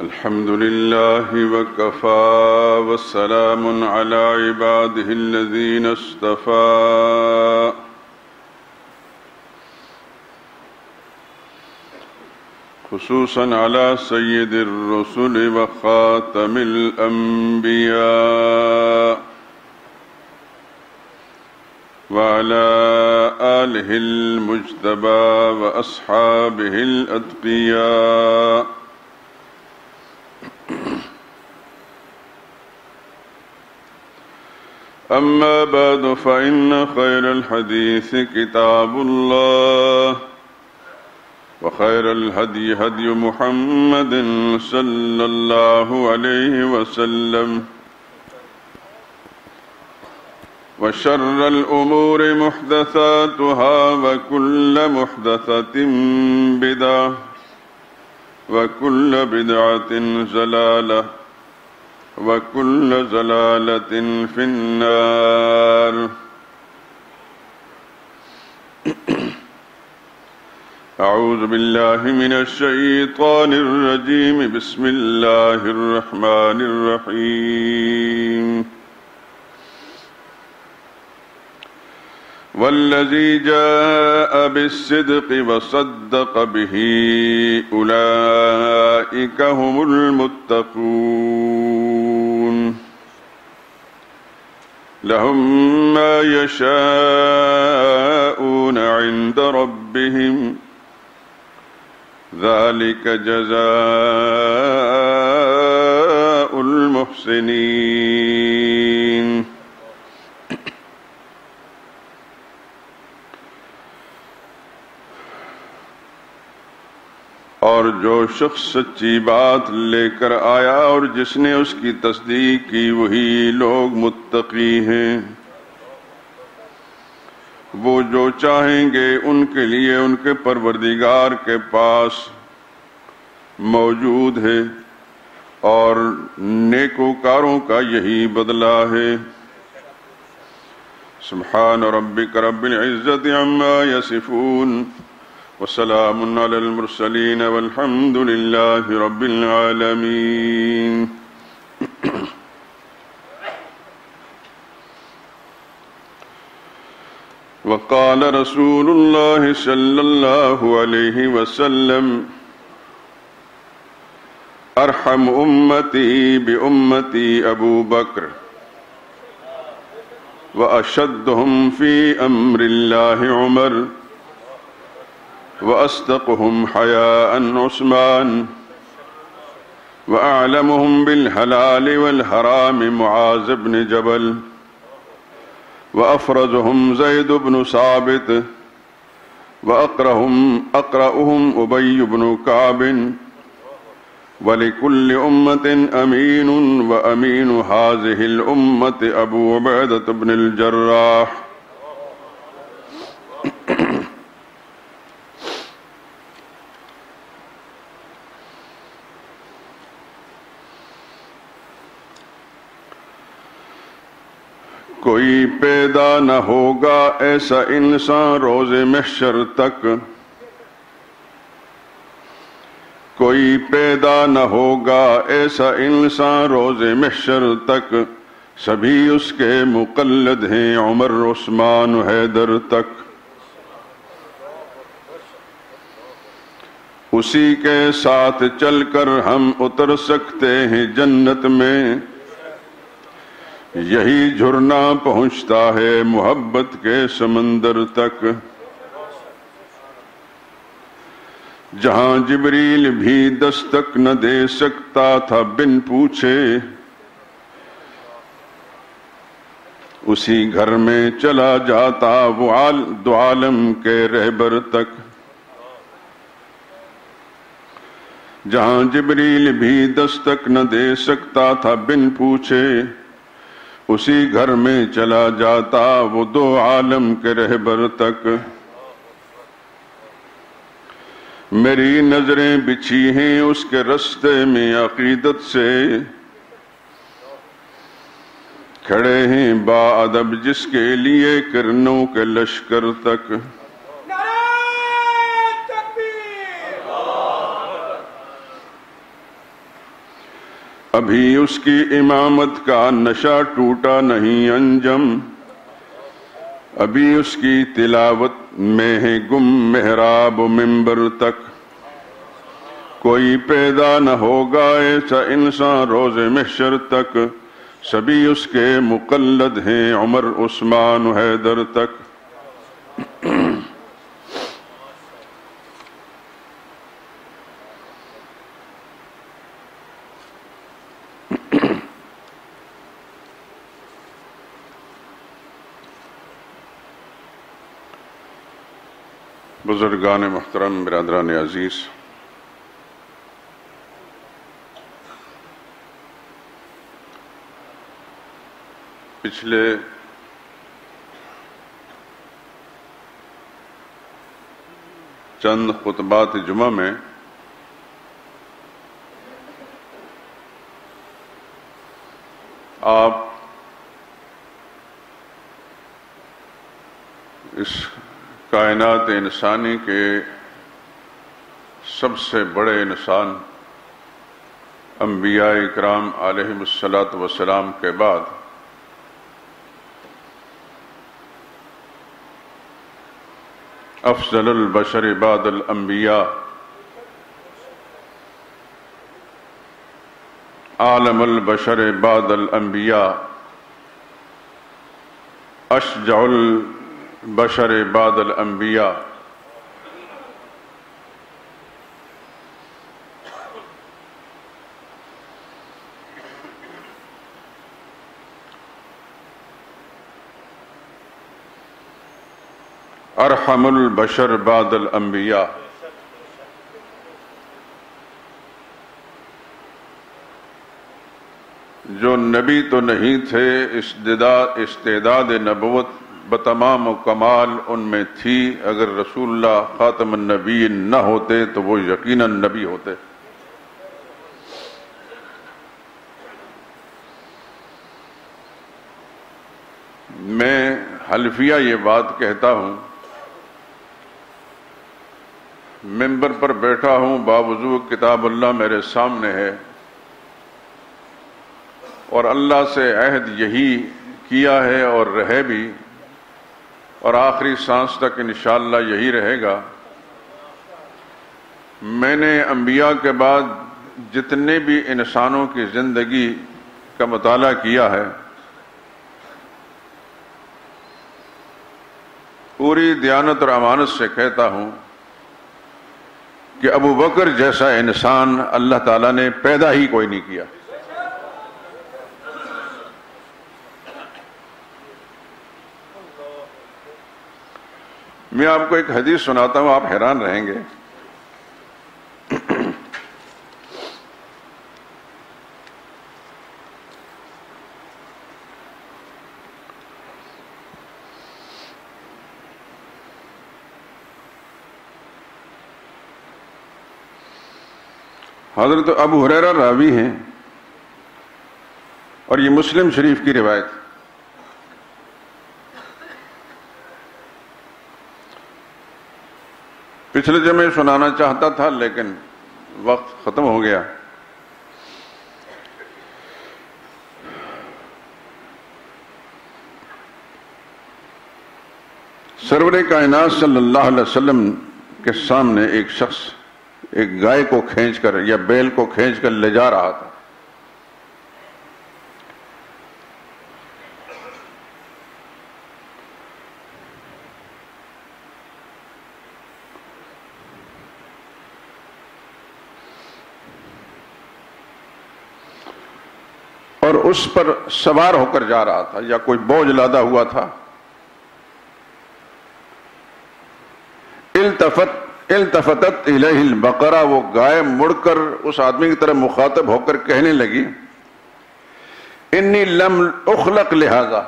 الحمد لله وكفى والسلام على عباده الذين اصطفى خصوصا على سيد الرسل وخاتم الأنبياء وعلى آله المجتبى وأصحابه الأتقياء. أما بعد فإن خير الحديث كتاب الله وخير الهدي هدي محمد صلى الله عليه وسلم وشر الأمور محدثاتها وكل محدثة بدعة وكل بدعة ضلالة وكل ضلالة في النار. أعوذ بالله من الشيطان الرجيم. بسم الله الرحمن الرحيم. والذي جاء بالصدق وصدق به أولئك هم المتقون. لهم ما يشاءون عند ربهم ذلك جزاء المحسنين. اور جو شخص سچی بات لے کر آیا اور جس نے اس کی تصدیق کی وہی لوگ متقی ہیں. وہ جو چاہیں گے ان کے لیے ان کے پروردگار کے پاس موجود ہے اور نیکوکاروں کا یہی بدلہ ہے. سبحان ربک رب العزت عما یصفون وسلام علی المرسلین والحمد للہ رب العالمین. وقال رسول اللہ صلی اللہ علیہ وسلم ارحم امتی بامتی ابو بکر واشدهم فی امر اللہ عمر وأصدقهم حياء عثمان وأعلمهم بالحلال والحرام معاذ بن جبل وأفرزهم زيد بن ثابت وأقرأهم أبي بن كعب. ولكل أمة أمين وأمين هذه الأمة أبو عبيدة بن الجراح. کوئی پیدا نہ ہوگا ایسا انسان روز محشر تک، کوئی پیدا نہ ہوگا ایسا انسان روز محشر تک، سبھی اس کے مقلد ہیں عمر عثمان و حیدر تک. اسی کے ساتھ چل کر ہم اتر سکتے ہیں جنت میں. یہی جھرنا پہنچتا ہے محبت کے سمندر تک. جہاں جبریل بھی دستک نہ دے سکتا تھا بن پوچھے، اسی گھر میں چلا جاتا وہ دو عالم کے رہبر تک. جہاں جبریل بھی دستک نہ دے سکتا تھا بن پوچھے، اسی گھر میں چلا جاتا وہ دو عالم کے رہبر تک. میری نظریں بچھی ہیں اس کے رستے میں عقیدت سے، کھڑے ہیں با ادب جس کے لیے کرنوں کے لشکر تک. ابھی اس کی امامت کا نشہ ٹوٹا نہیں انجم، ابھی اس کی تلاوت میں ہے گم محراب و منبر تک، کوئی پیدا نہ ہوگا ایسا انسان روز محشر تک، سبھی اس کے مقلد ہیں عمر عثمان و حیدر تک۔ بزرگان محترم، برادران عزیز، پچھلے چند خطبات جمعہ میں آپ اس کائنات انسانی کے سب سے بڑے انسان انبیاء اکرام علیہم الصلاۃ والسلام کے بعد افضل البشر بعد الانبیاء، عالم البشر بعد الانبیاء، اشجع البشر بعد الانبیاء، ارحم البشر بعد الانبیاء، جو نبی تو نہیں تھے، استعداد نبوت بتمام و کمال ان میں تھی، اگر رسول اللہ خاتم النبی نہ ہوتے تو وہ یقیناً نبی ہوتے۔ میں حلفیہ یہ بات کہتا ہوں، منبر پر بیٹھا ہوں، باوضو کتاب اللہ میرے سامنے ہے، اور اللہ سے عہد یہی کیا ہے اور رہے بھی، اور آخری سانس تک انشاءاللہ یہی رہے گا۔ میں نے انبیاء کے بعد جتنے بھی انسانوں کی زندگی کا مطالعہ کیا ہے، پوری دیانت اور امانت سے کہتا ہوں کہ ابو بکر جیسا انسان اللہ تعالیٰ نے پیدا ہی کوئی نہیں کیا۔ میں آپ کو ایک حدیث سناتا ہوں، آپ حیران رہیں گے۔ حضرت ابو ہریرہ راوی ہیں اور یہ مسلم شریف کی روایت۔ پچھلے جمعے سنانا چاہتا تھا لیکن وقت ختم ہو گیا۔ سرور کائنات صلی اللہ علیہ وسلم کے سامنے ایک شخص ایک گائے کو کھینچ کر یا بیل کو کھینچ کر لے جا رہا تھا۔ اور اس پر سوار ہو کر جا رہا تھا یا کوئی بوجھ لادا ہوا تھا۔ التفتت الیہ البقرہ، وہ گائے مڑ کر اس آدمی کی طرف مخاطب ہو کر کہنے لگی، انی لم اخلق لہذا،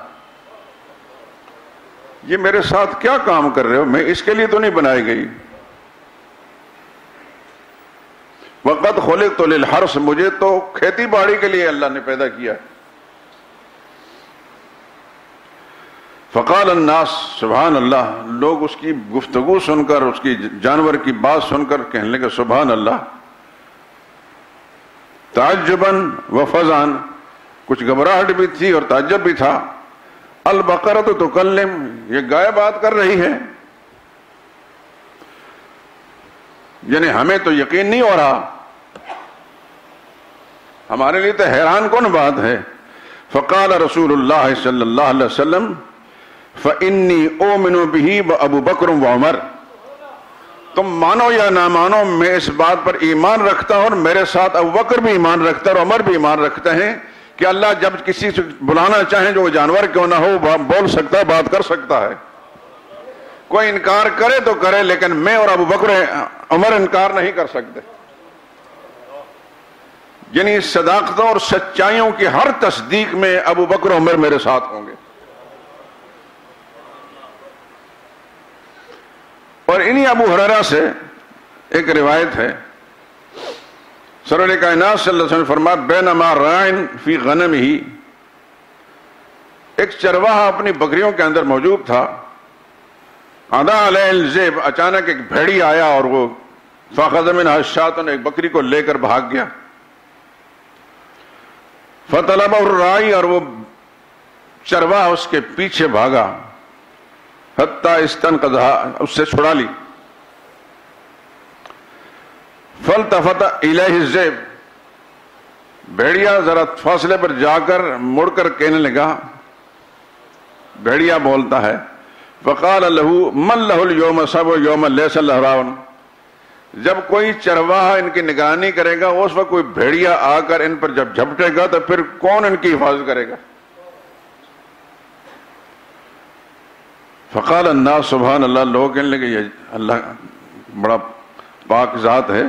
یہ میرے ساتھ کیا کام کر رہے ہو، میں اس کے لیے تو نہیں بنائی گئی۔ وقد خلقت للحرث، مجھے تو کھیتی باڑی کے لیے اللہ نے پیدا کیا ہے۔ فقال الناس سبحان اللہ، لوگ اس کی گفتگو سن کر، اس کی جانور کی بات سن کر کہنے لگے سبحان اللہ، تعجباً و فزعاً، کچھ گھبراہٹ بھی تھی اور تعجب بھی تھا. البقرۃ تکلم، یہ گائے بات کر رہی ہے، یعنی ہمیں تو یقین نہیں ہو رہا، ہمارے لیے تو حیران کن بات ہے. فقال رسول اللہ صلی اللہ علیہ وسلم فإنی أؤمن به وأبو بکر وعمر، تم مانو یا نہ مانو میں اس بات پر ایمان رکھتا ہوں، اور میرے ساتھ ابو بکر بھی ایمان رکھتا ہے اور عمر بھی ایمان رکھتے ہیں کہ اللہ جب کسی سے بلانا چاہیں جو جانور کیوں نہ ہو بول سکتا ہے، بات کر سکتا ہے. کوئی انکار کرے تو کرے، لیکن میں اور ابو بکر عمر انکار نہیں کر سکتے. یعنی صداقتوں اور سچائیوں کی ہر تصدیق میں ابو بکر عمر میرے ساتھ ہوں گے. اور انہی ابو ہریرہ سے ایک روایت ہے، سرور کائنات صلی اللہ علیہ وسلم فرمایا بینما راعٍ فی غنمہ، ایک چرواہا اپنی بکریوں کے اندر موجود تھا. عدا علیہ الذئب، اچانک ایک بھیڑی آیا اور وہ فاخذ منھا الشاۃ، ایک بکری کو لے کر بھاگ گیا. فطلبہ الراعی، اور وہ چرواہا اس کے پیچھے بھاگا، حتی استنقذھا، اس سے چھڑا لی. فالتفت الیہ الذئب، بھیڑیا ذرا فاصلے پر جا کر مڑ کر کہنے لگا، بھیڑیا بولتا ہے فقال له من له اليوم سبع یوم لیس له راع، جب کوئی چرواہا ان کی نگرانی کرے گا اس وقت کوئی بھیڑیا آ کر ان پر جب جھپٹے گا تو پھر کون ان کی حفاظت کرے گا. فقال الناس سبحان اللہ، لوگ کہنے لگے یہ اللہ بڑا پاک ذات ہے.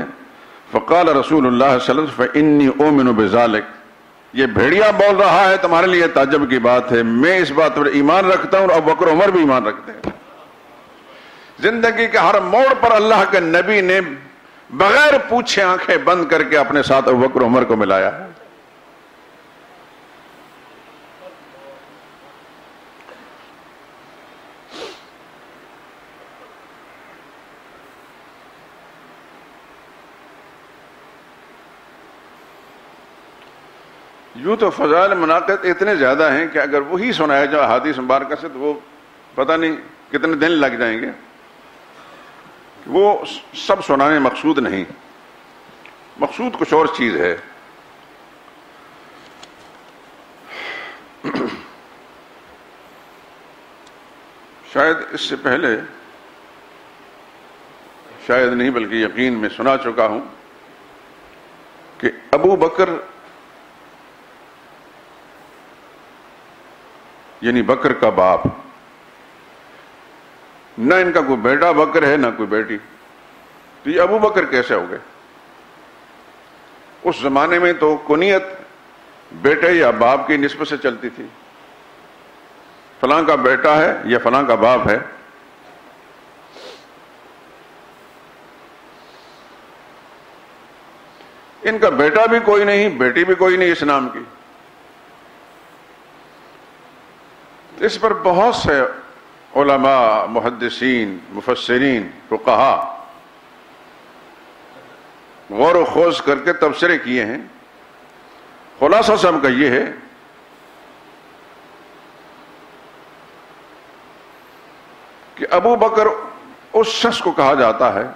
فقال رسول اللہ صلی اللہ علیہ وسلم فإنی أؤمن بذلک، یہ بھیڑیا بول رہا ہے تمہارے لیے تعجب کی بات ہے، میں اس بات پر ایمان رکھتا ہوں اور ابو بکر عمر بھی ایمان رکھتے ہیں. زندگی کے ہر موڑ پر اللہ کے نبی نے بغیر پوچھے آنکھیں بند کر کے اپنے ساتھ ابو بکر عمر کو ملایا ہے. یوں تو فضائل مناقب اتنے زیادہ ہیں کہ اگر وہی سنایا جائے احادیث مبارکہ سے تو وہ پتہ نہیں کتنے دن لگ جائیں گے. وہ سب سنانے مقصود نہیں، مقصود کچھ اور چیز ہے. شاید اس سے پہلے، شاید نہیں بلکہ یقین میں سنا چکا ہوں کہ ابو بکر یعنی بکر کا باپ، نہ ان کا کوئی بیٹا بکر ہے نہ کوئی بیٹی، تو یہ ابو بکر کیسے ہو گئے؟ اس زمانے میں تو کنیت بیٹے یا باپ کی نسبت سے چلتی تھی، فلاں کا بیٹا ہے یا فلاں کا باپ ہے. ان کا بیٹا بھی کوئی نہیں، بیٹی بھی کوئی نہیں اس نام کی. اس پر بہت سے علماء، محدثین، مفسرین، فقہا غور و خوض کر کے تبصرے کیے ہیں. خلاصہ سب کا یہ ہے کہ ابو بکر اس شخص کو کہا جاتا ہے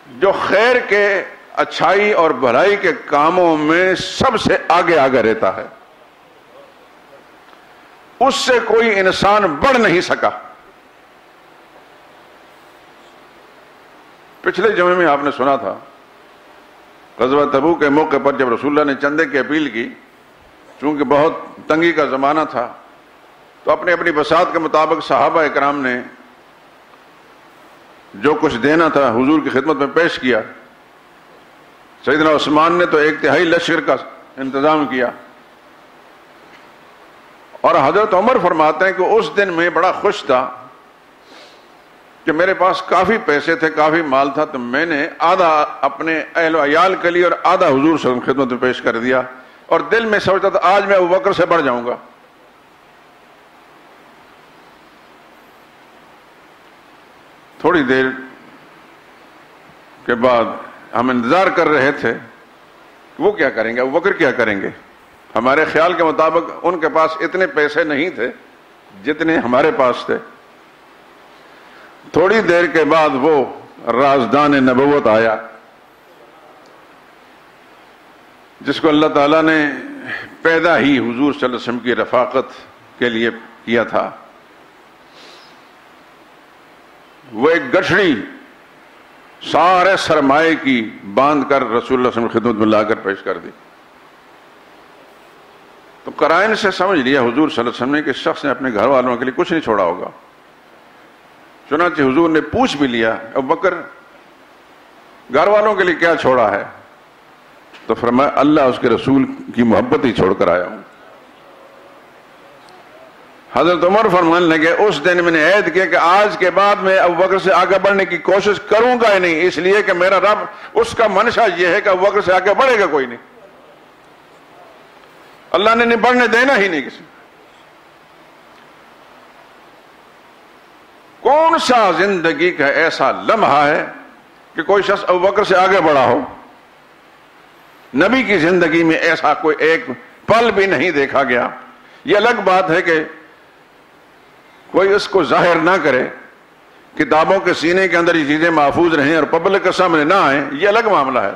جو خیر کے، اچھائی اور بھلائی کے کاموں میں سب سے آگے آگے رہتا ہے. اس سے کوئی انسان بڑھ نہیں سکا. پچھلے جمعے میں آپ نے سنا تھا غزوہ تبوک کے موقع پر جب رسول اللہ نے چندے کی اپیل کی، چونکہ بہت تنگی کا زمانہ تھا تو اپنی اپنی بساط کے مطابق صحابہ اکرام نے جو کچھ دینا تھا حضور کی خدمت میں پیش کیا. سیدنا عثمان نے تو 1/3 لشکر کا انتظام کیا، اور حضرت عمر فرماتے ہیں کہ اس دن میں بڑا خوش تھا کہ میرے پاس کافی پیسے تھے، کافی مال تھا، تو میں نے آدھا اپنے اہل و عیال کے لیے اور آدھا حضور صلی اللہ علیہ وسلم کی خدمت میں پیش کر دیا، اور دل میں سوچتا تھا آج میں ابو بکر سے بڑھ جاؤں گا. تھوڑی دیر کے بعد ہم انتظار کر رہے تھے وہ کیا کریں گے، ابوبکر کیا کریں گے. ہمارے خیال کے مطابق ان کے پاس اتنے پیسے نہیں تھے جتنے ہمارے پاس تھے. تھوڑی دیر کے بعد وہ رازدان نبوت آیا جس کو اللہ تعالیٰ نے پیدا ہی حضور صلی اللہ علیہ وسلم کی رفاقت کے لیے کیا تھا. وہ ایک گٹھڑی سارے سرمایے کی باندھ کر رسول اللہ صلی اللہ علیہ وسلم کی خدمت میں لا کر پیش کر دی. تو قرائن سے سمجھ لیا حضور صلی اللہ علیہ وسلم نے کہ شخص نے اپنے گھر والوں کے لیے کچھ نہیں چھوڑا ہوگا. چنانچہ حضور نے پوچھ بھی لیا ابوبکر گھر والوں کے لیے کیا چھوڑا ہے؟ تو فرمایا اللہ اس کے رسول کی محبت ہی چھوڑ کر آیا ہوں. حضرت عمر فرمانے لگے اس دن میں نے عہد کیا کہ آج کے بعد میں ابوبکر سے آگے بڑھنے کی کوشش کروں گا ہی نہیں، اس لیے کہ میرا رب اس کا منشا یہ ہے کہ ابوبکر سے آگے بڑھے گا کوئی نہیں. اللہ نے نہیں بڑھنے دینا ہی نہیں کسی. کون سا زندگی کا ایسا لمحہ ہے کہ کوئی شخص ابوبکر سے آگے بڑھا ہو؟ نبی کی زندگی میں ایسا کوئی ایک پل بھی نہیں دیکھا گیا. یہ الگ بات ہے کہ کوئی اس کو ظاہر نہ کرے، کتابوں کے سینے کے اندر یہ چیزیں محفوظ رہیں اور پبلک کے سامنے نہ آئیں، یہ الگ معاملہ ہے.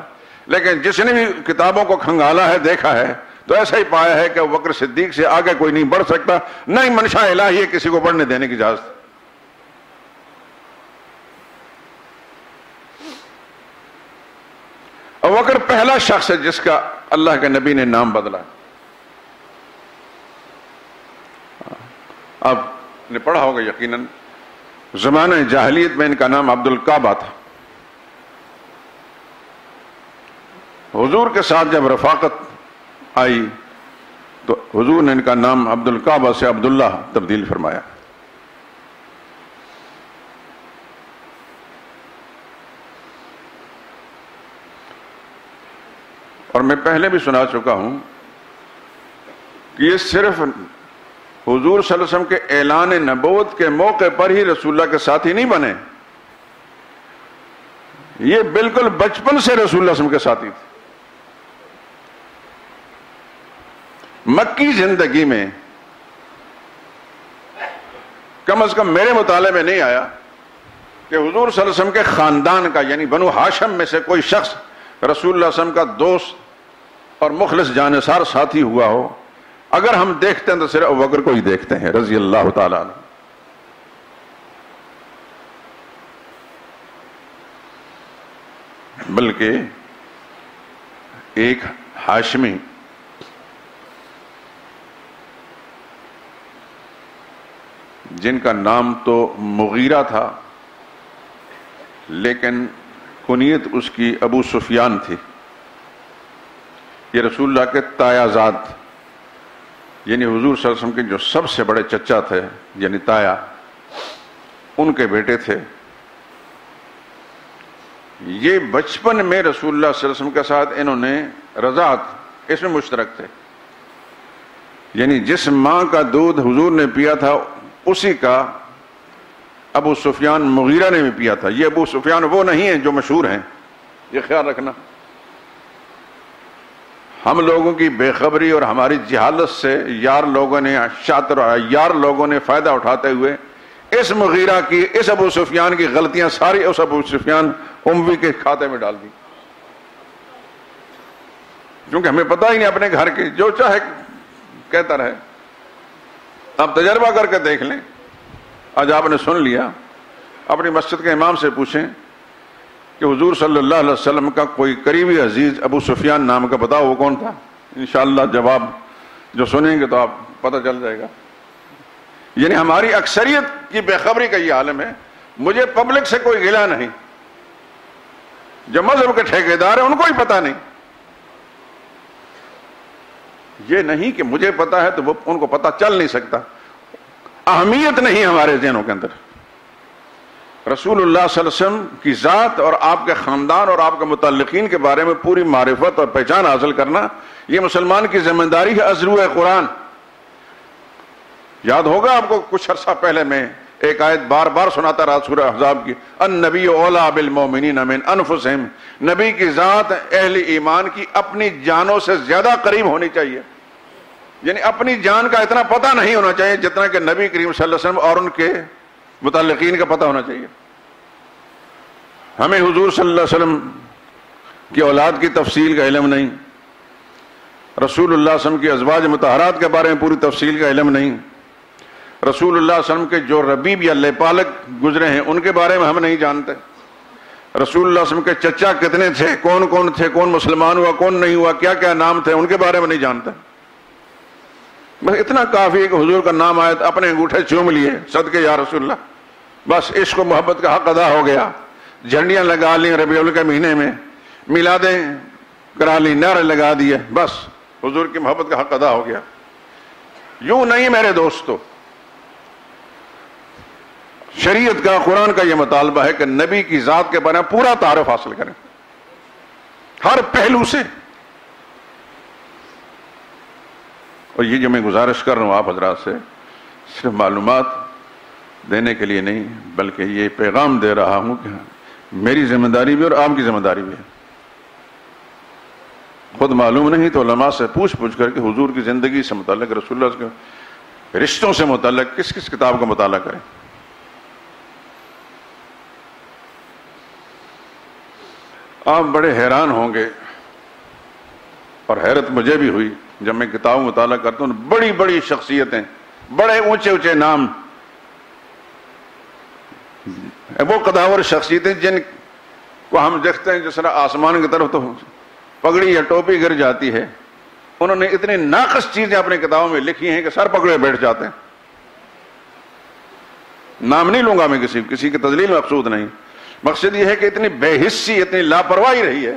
لیکن جس نے بھی کتابوں کو کھنگالا ہے، دیکھا ہے، تو ایسا ہی پایا ہے کہ ابوبکر صدیق سے آگے کوئی نہیں بڑھ سکتا، نہ ہی منشا الہی ہے کسی کو بڑھنے دینے کی اجازت. ابوبکر پہلا شخص ہے جس کا اللہ کے نبی نے نام بدلا. اب نے پڑھا ہوگا یقیناً زمانہ جاہلیت میں ان کا نام عبد الکعبہ تھا. حضور کے ساتھ جب رفاقت آئی تو حضور نے ان کا نام عبد الکعبہ سے عبداللہ تبدیل فرمایا. اور میں پہلے بھی سنا چکا ہوں کہ یہ صرف حضور صلی اللہ علیہ وسلم کے اعلان نبوت کے موقع پر ہی رسول اللہ کے ساتھی نہیں بنے، یہ بالکل بچپن سے رسول اللہ صلی اللہ علیہ وسلم کے ساتھی تھے. مکی زندگی میں کم از کم میرے مطالعے میں نہیں آیا کہ حضور صلی اللہ علیہ وسلم کے خاندان کا یعنی بنو ہاشم میں سے کوئی شخص رسول اللہ صلی اللہ علیہ وسلم کا دوست اور مخلص جانثار ساتھی ہوا ہو. اگر ہم دیکھتے ہیں تو صرف ابوبکر کو ہی دیکھتے ہیں رضی اللہ تعالیٰ عنہ. بلکہ ایک ہاشمی جن کا نام تو مغیرہ تھا لیکن کنیت اس کی ابو سفیان تھی، یہ رسول اللہ کے تایا زاد یعنی حضور صلی اللہ علیہ وسلم کے جو سب سے بڑے چچا تھے یعنی تایا، ان کے بیٹے تھے. یہ بچپن میں رسول اللہ صلی اللہ علیہ وسلم کے ساتھ انہوں نے رضاعت اس میں مشترک تھے، یعنی جس ماں کا دودھ حضور نے پیا تھا اسی کا ابو سفیان مغیرہ نے بھی پیا تھا. یہ ابو سفیان وہ نہیں ہیں جو مشہور ہیں، یہ خیال رکھنا. ہم لوگوں کی بے خبری اور ہماری جہالت سے یار لوگوں نے شاطر اور عیار لوگوں نے فائدہ اٹھاتے ہوئے اس مغیرہ کی، اس ابو سفیان کی غلطیاں ساری اس ابو سفیان اموی کے کھاتے میں ڈال دی، کیونکہ ہمیں پتہ ہی نہیں اپنے گھر کی، جو چاہے کہتا رہے. آپ تجربہ کر کے دیکھ لیں. آج آپ نے سن لیا، اپنی مسجد کے امام سے پوچھیں کہ حضور صلی اللہ علیہ وسلم کا کوئی قریبی عزیز ابو سفیان نام کا بتاؤ وہ کون تھا. انشاءاللہ جواب جو سنیں گے تو آپ پتہ چل جائے گا. یعنی ہماری اکثریت کی بے خبری کا یہ عالم ہے. مجھے پبلک سے کوئی گلہ نہیں، جو مذہب کے ٹھیکیدار ہیں ان کو ہی پتہ نہیں. یہ نہیں کہ مجھے پتا ہے تو وہ ان کو پتہ چل نہیں سکتا، اہمیت نہیں ہمارے ذہنوں کے اندر. رسول اللہ صلی اللہ علیہ وسلم کی ذات اور آپ کے خاندان اور آپ کے متعلقین کے بارے میں پوری معرفت اور پہچان حاصل کرنا یہ مسلمان کی ذمہ داری ہے ازروع قرآن. یاد ہوگا آپ کو کچھ عرصہ پہلے میں ایک آیت بار بار سناتا رہا سورہ احزاب کی، النبی اولیٰ بالمؤمنین من انفسہم، نبی کی ذات اہل ایمان کی اپنی جانوں سے زیادہ قریب ہونی چاہیے، یعنی اپنی جان کا اتنا پتہ نہیں ہونا چاہیے جتنا کہ نبی کریم صلی اللہ علیہ وسلم اور ان کے متعلقین کا پتہ ہونا چاہیے۔ ہمیں حضور صلی اللہ علیہ وسلم کی اولاد کی تفصیل کا علم نہیں، رسول اللہ صلی اللہ علیہ وسلم کی ازواج مطہرات کے بارے میں پوری تفصیل کا علم نہیں، رسول اللہ صلی اللہ علیہ وسلم کے جو ربیب یا لیپالک گزرے ہیں ان کے بارے میں ہم نہیں جانتے، رسول اللہ صلی اللہ علیہ وسلم کے چچا کتنے تھے، کون کون تھے، کون مسلمان ہوا کون نہیں ہوا، کیا کیا نام تھے، ان کے بارے میں نہیں جانتے۔ بس اتنا کافی ہے کہ حضور کا نام آیا تو اپنے انگوٹھے چوم لیے صدقے یا رسول اللہ، بس عشق و محبت کا حق ادا ہو گیا، جھنڈیاں لگا لی ربیع الاول کے مہینے میں، میلادیں کرا لی، نعرے لگا دیے، بس حضور کی محبت کا حق ادا ہو گیا۔ یوں نہیں میرے دوستو، شریعت کا قرآن کا یہ مطالبہ ہے کہ نبی کی ذات کے بارے میں پورا تعارف حاصل کریں ہر پہلو سے۔ اور یہ جو میں گزارش کر رہا ہوں آپ حضرات سے، صرف معلومات دینے کے لیے نہیں بلکہ یہ پیغام دے رہا ہوں کہ میری ذمہ داری بھی اور آپ کی ذمہ داری بھی ہے۔ خود معلوم نہیں تو علماء سے پوچھ کر کے حضور کی زندگی سے متعلق، رسول اللہ کے رشتوں سے متعلق کس کس کتاب کا مطالعہ کریں۔ آپ بڑے حیران ہوں گے، اور حیرت مجھے بھی ہوئی جب میں کتاب مطالعہ کرتا ہوں، بڑی بڑی شخصیتیں، بڑے اونچے اونچے نام، وہ قداور شخصیتیں جن کو ہم دیکھتے ہیں جس طرح آسمان کی طرف تو پگڑی یا ٹوپی گر جاتی ہے، انہوں نے اتنی ناقص چیزیں اپنی کتابوں میں لکھی ہیں کہ سر پکڑے بیٹھ جاتے ہیں۔ نام نہیں لوں گا میں کسی کی تذلیل مقصود نہیں، مقصد یہ ہے کہ اتنی بے حسی، اتنی لاپرواہی رہی ہے،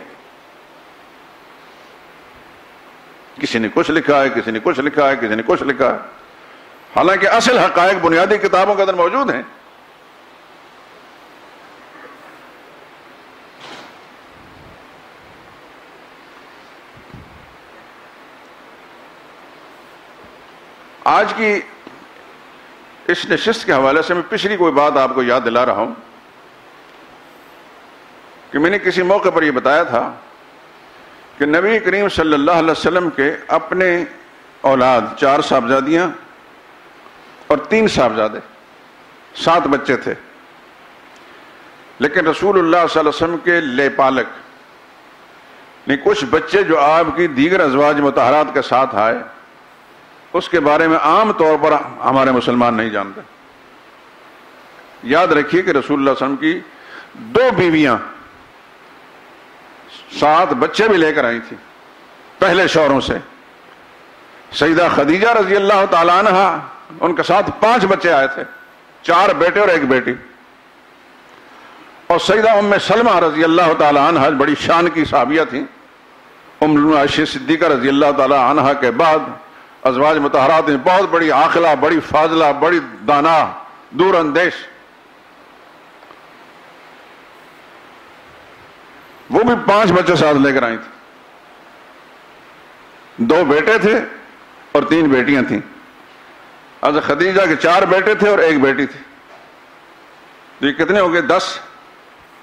کسی نے کچھ لکھا ہے، کسی نے کچھ لکھا ہے، کسی نے کچھ لکھا ہے، حالانکہ اصل حقائق بنیادی کتابوں کے اندر موجود ہیں۔ آج کی اس نشست کے حوالے سے میں پچھلی کوئی بات آپ کو یاد دلا رہا ہوں کہ میں نے کسی موقع پر یہ بتایا تھا کہ نبی کریم صلی اللہ علیہ وسلم کے اپنے اولاد 4 صاحبزادیاں اور 3 صاحبزادے، 7 بچے تھے، لیکن رسول اللہ صلی اللہ علیہ وسلم کے لے پالک نہیں کچھ بچے جو آپ کی دیگر ازواج مطہرات کے ساتھ آئے، اس کے بارے میں عام طور پر ہمارے مسلمان نہیں جانتے۔ یاد رکھیے کہ رسول اللہ صلی اللہ علیہ وسلم کی 2 بیویاں 7 بچے بھی لے کر آئی تھی پہلے شوہروں سے، سیدہ خدیجہ رضی اللہ تعالیٰ عنہ، ان کے ساتھ 5 بچے آئے تھے، 4 بیٹے اور 1 بیٹی، اور سیدہ ام سلمہ رضی اللہ تعالیٰ عنہ بڑی شان کی صحابیہ تھیں، ام عائشہ صدیقہ رضی اللہ تعالیٰ عنہ کے بعد ازواج مطہرات میں بہت بڑی عاقلہ، بڑی فاضلہ، بڑی دانا، دور اندیش، وہ بھی 5 بچے ساتھ لے کر آئی تھی، 2 بیٹے تھے اور 3 بیٹیاں تھیں۔ حضرت خدیجہ کے 4 بیٹے تھے اور 1 بیٹی تھی، یہ کتنے ہو گئے؟ 10۔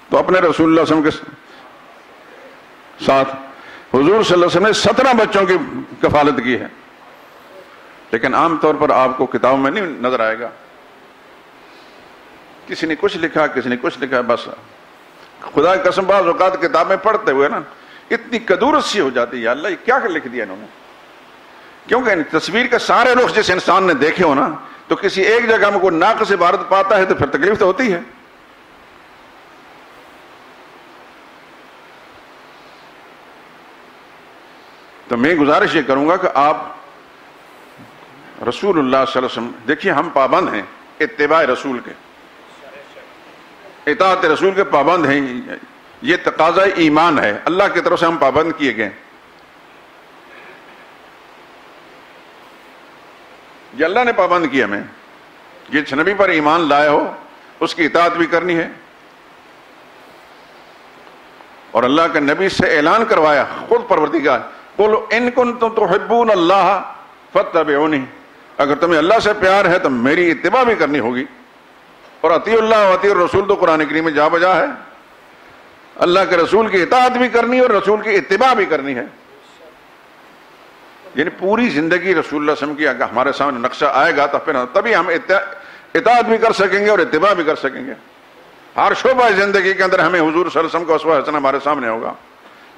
تو اپنے رسول اللہ صلی اللہ علیہ وسلم کے ساتھ حضور صلی اللہ علیہ وسلم نے 17 بچوں کی کفالت کی ہے، لیکن عام طور پر آپ کو کتابوں میں نہیں نظر آئے گا، کسی نے کچھ لکھا، کسی نے کچھ لکھا، بس خدا کی قسم بعض اوقات کتابیں پڑھتے ہوئے نا اتنی کدورت سی ہو جاتی ہے، یا اللہ یہ کیا لکھ دیا انہوں نے، کیونکہ تصویر کے سارے رخ جس انسان نے دیکھے ہو نا، تو کسی ایک جگہ میں کوئی ناقص عبارت پاتا ہے تو پھر تکلیف تو ہوتی ہے۔ تو میں گزارش یہ کروں گا کہ آپ رسول اللہ صلی اللہ علیہ وسلم، دیکھیے ہم پابند ہیں اتباع رسول کے، اطاعت رسول کے پابند ہیں، یہ تقاضا ایمان ہے، اللہ کی طرف سے ہم پابند کیے گئے، یہ اللہ نے پابند کیا ہمیں، جس نبی پر ایمان لائے ہو اس کی اطاعت بھی کرنی ہے، اور اللہ کے نبی سے اعلان کروایا خود پروردگار، قل ان کنتم تحبون اللہ فاتبعونی، اگر تمہیں اللہ سے پیار ہے تو میری اتباع بھی کرنی ہوگی۔ اور اطیع اللہ و اطیع الرسول تو قرآن کریم میں جا بجا ہے. اللہ کے رسول کی اطاعت بھی کرنی ہے اور رسول کی اتباع بھی کرنی ہے. یعنی پوری زندگی رسول اللہ صلی اللہ علیہ وسلم کی اگر ہمارے سامنے نقشہ آئے گا تو پھر تبھی ہم اطاعت بھی کر سکیں گے اور اتباع بھی کر سکیں گے. ہر شعبہ زندگی کے اندر ہمیں حضور صلی اللہ علیہ وسلم کا اسوہ حسنہ ہمارے سامنے ہوگا.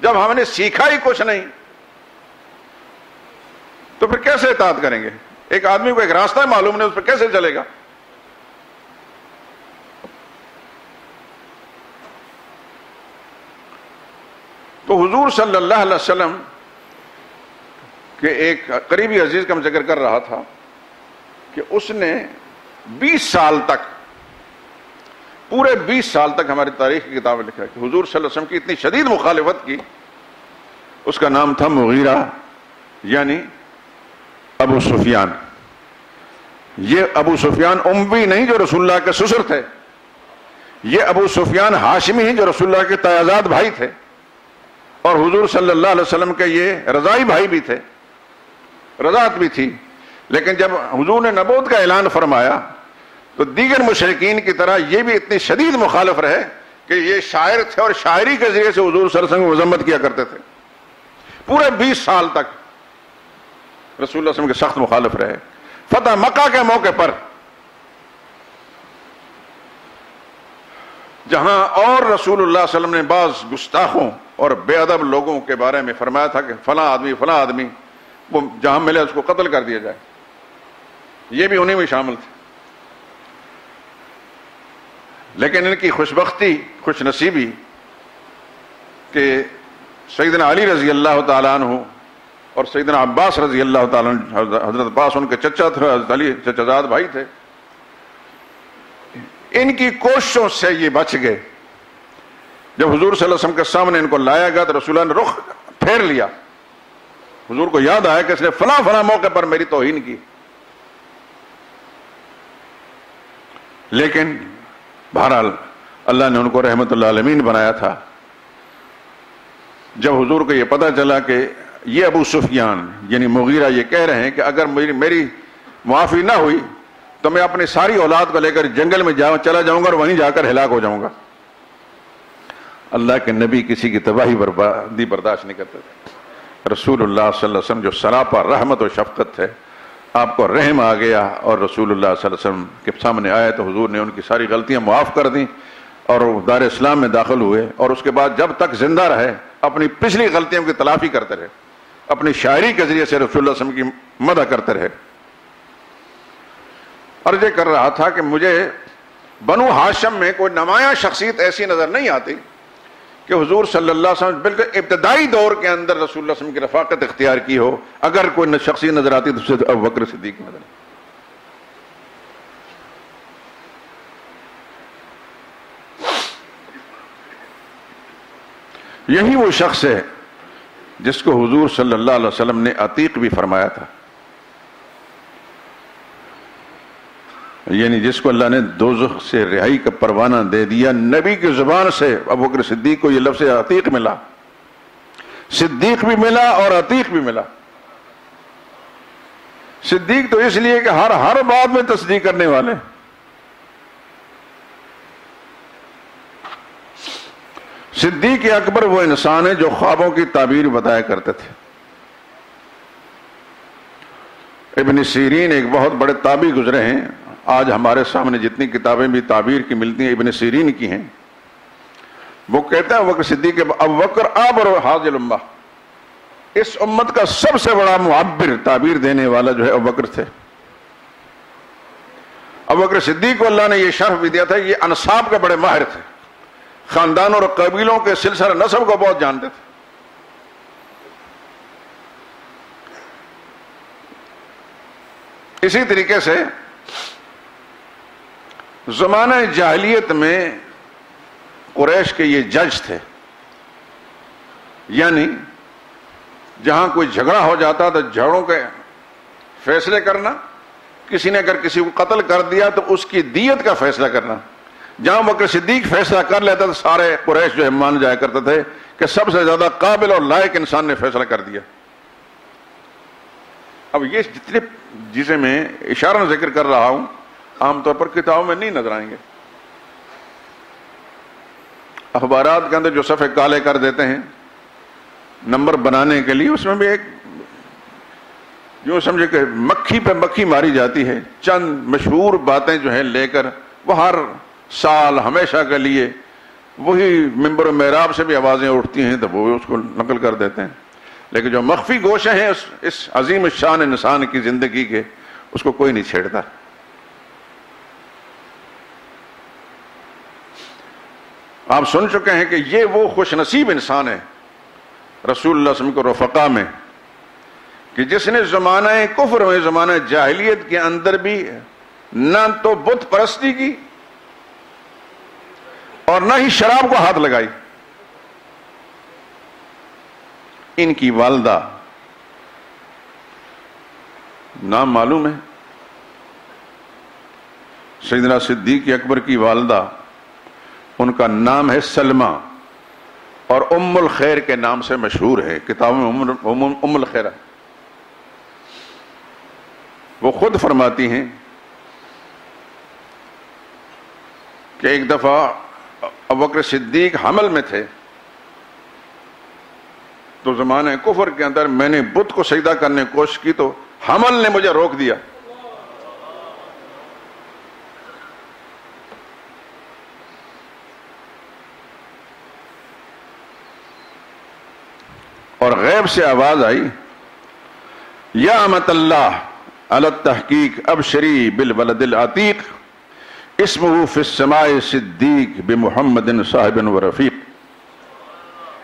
جب ہم نے سیکھا ہی کچھ نہیں تو پھر کیسے اطاعت کریں گے؟ ایک آدمی کو ایک راستہ معلوم نہیں، اس پہ کیسے چلے گا؟ تو حضور صلی اللہ علیہ وسلم کہ ایک قریبی عزیز کا میں ذکر کر رہا تھا کہ اس نے 20 سال تک، پورے 20 سال تک ہماری تاریخ کی کتابیں لکھا کہ حضور صلی اللہ علیہ وسلم کی اتنی شدید مخالفت کی. اس کا نام تھا مغیرہ یعنی ابو سفیان. یہ ابو سفیان اموی نہیں جو رسول اللہ کے سسر تھے، یہ ابو سفیان ہاشمی ہیں جو رسول اللہ کے تایازاد بھائی تھے اور حضور صلی اللہ علیہ وسلم کے یہ رضائی بھائی بھی تھے، رضاعت بھی تھی. لیکن جب حضور نے نبوت کا اعلان فرمایا تو دیگر مشرکین کی طرح یہ بھی اتنی شدید مخالف رہے کہ یہ شاعر تھے اور شاعری کے ذریعے سے حضور صلی اللہ علیہ وسلم کی مذمت کیا کرتے تھے. پورے 20 سال تک رسول اللہ صلی اللہ علیہ وسلم کے سخت مخالف رہے. فتح مکہ کے موقع پر جہاں اور رسول اللہ صلی اللہ علیہ وسلم نے بعض گستاخوں اور بے ادب لوگوں کے بارے میں فرمایا تھا کہ فلاں آدمی وہ جہاں ملے اس کو قتل کر دیا جائے، یہ بھی انہیں میں شامل تھے. لیکن ان کی خوش نصیبی کہ سیدنا علی رضی اللہ تعالیٰ عنہ اور سیدنا عباس رضی اللہ تعالیٰ عنہ، حضرت عباس ان کے چچا تھے، حضرت علی چچا زاد بھائی تھے، ان کی کوششوں سے یہ بچ گئے. جب حضور صلی اللہ علیہ وسلم کے سامنے ان کو لایا گیا تو رسول اللہ نے رخ پھیر لیا. حضور کو یاد آیا کہ اس نے فلاں موقع پر میری توہین کی. لیکن بہرحال اللہ نے ان کو رحمت اللہ عالمین بنایا تھا. جب حضور کو یہ پتہ چلا کہ یہ ابو سفیان یعنی مغیرہ یہ کہہ رہے ہیں کہ اگر میری معافی نہ ہوئی تو میں اپنی ساری اولاد کو لے کر جنگل میں چلا جاؤں گا اور وہیں جا کر ہلاک ہو جاؤں گا. اللہ کے نبی کسی کی تباہی بربادی برداشت نہیں کرتے تھے. رسول اللہ صلی اللہ علیہ وسلم جو سراپا رحمت و شفقت تھے، آپ کو رحم آ گیا اور رسول اللہ صلی اللہ علیہ وسلم کے سامنے آئے تو حضور نے ان کی ساری غلطیاں معاف کر دیں اور وہ دار اسلام میں داخل ہوئے. اور اس کے بعد جب تک زندہ رہے اپنی پچھلی غلطیوں کی تلافی کرتے رہے، اپنی شاعری کے ذریعے سے رسول اللہ صلی اللہ علیہ وسلم کی مدح کرتے رہے. عرض کر رہا تھا کہ مجھے بنو ہاشم میں کوئی نمایاں شخصیت ایسی نظر نہیں آتی کہ حضور صلی اللہ علیہ وسلم بالکل ابتدائی دور کے اندر رسول اللہ صلی اللہ علیہ وسلم کی رفاقت اختیار کی ہو. اگر کوئی شخصیت نظر آتی تو اسے ابو بکر صدیق نظر آتی. یہی وہ شخص ہے جس کو حضور صلی اللہ علیہ وسلم نے عتیق بھی فرمایا تھا، یعنی جس کو اللہ نے دوزخ سے رہائی کا پروانہ دے دیا. نبی کی زبان سے ابو بکر صدیق کو یہ لفظ عتیق ملا. صدیق بھی ملا اور عتیق بھی ملا. صدیق تو اس لیے کہ ہر بات میں تصدیق کرنے والے. صدیق اکبر وہ انسان ہے جو خوابوں کی تعبیر بتایا کرتے تھے. ابن سیرین ایک بہت بڑے تابعی گزرے ہیں. آج ہمارے سامنے جتنی کتابیں بھی تعبیر کی ملتی ہیں ابن سیرین کی ہیں. وہ کہتے ہیں ابوبکر صدیق ابو بکر آبر حاضر الامہ، اس امت کا سب سے بڑا معبر تعبیر دینے والا جو ہے ابوبکر تھے. ابوبکر صدیق کو اللہ نے یہ شرف بھی دیا تھا، یہ انساب کے بڑے ماہر تھے، خاندان اور قبیلوں کے سلسلہ نسب کو بہت جانتے تھے. اسی طریقے سے زمانہ جاہلیت میں قریش کے یہ جج تھے، یعنی جہاں کوئی جھگڑا ہو جاتا تو جھگڑوں کے فیصلے کرنا، کسی نے اگر کسی کو قتل کر دیا تو اس کی دیت کا فیصلہ کرنا. جہاں بکر صدیق فیصلہ کر لیتا تو سارے قریش جو ہے مان جایا کرتے تھے کہ سب سے زیادہ قابل اور لائق انسان نے فیصلہ کر دیا. اب یہ جتنے جسے میں اشارہ ذکر کر رہا ہوں عام طور پر کتابوں میں نہیں نظر آئیں گے. اخبارات کے اندر جو صفحے کالے کر دیتے ہیں نمبر بنانے کے لیے، اس میں بھی ایک یوں سمجھے کہ مکھی پہ مکھی ماری جاتی ہے. چند مشہور باتیں جو ہیں لے کر وہ ہر سال ہمیشہ کے لیے وہی ممبر و محراب سے بھی آوازیں اٹھتی ہیں تو وہ اس کو نقل کر دیتے ہیں. لیکن جو مخفی گوشے ہیں اس عظیم الشان انسان کی زندگی کے، اس کو کوئی نہیں چھیڑتا. آپ سن چکے ہیں کہ یہ وہ خوش نصیب انسان ہے رسول اللہ صلی اللہ علیہ وسلم کو رفقا میں کہ جس نے زمانہ کفر میں، زمانہ جاہلیت کے اندر بھی نہ تو بت پرستی کی اور نہ ہی شراب کو ہاتھ لگائی. ان کی والدہ نام معلوم ہے، سیدنا صدیق اکبر کی والدہ، ان کا نام ہے سلمہ اور ام الخیر کے نام سے مشہور ہے، کتابوں میں ام الخیر. وہ خود فرماتی ہیں کہ ایک دفعہ ابوبکر صدیق حمل میں تھے تو زمانہ کفر کے اندر میں نے بت کو سجدہ کرنے کی کوشش کی تو حمل نے مجھے روک دیا. اور غیب سے آواز آئی، یا امت اللہ علی التحقیق ابشری بالولد العتیق اسمہ فی السماء صدیق بمحمد صاحب و رفیق.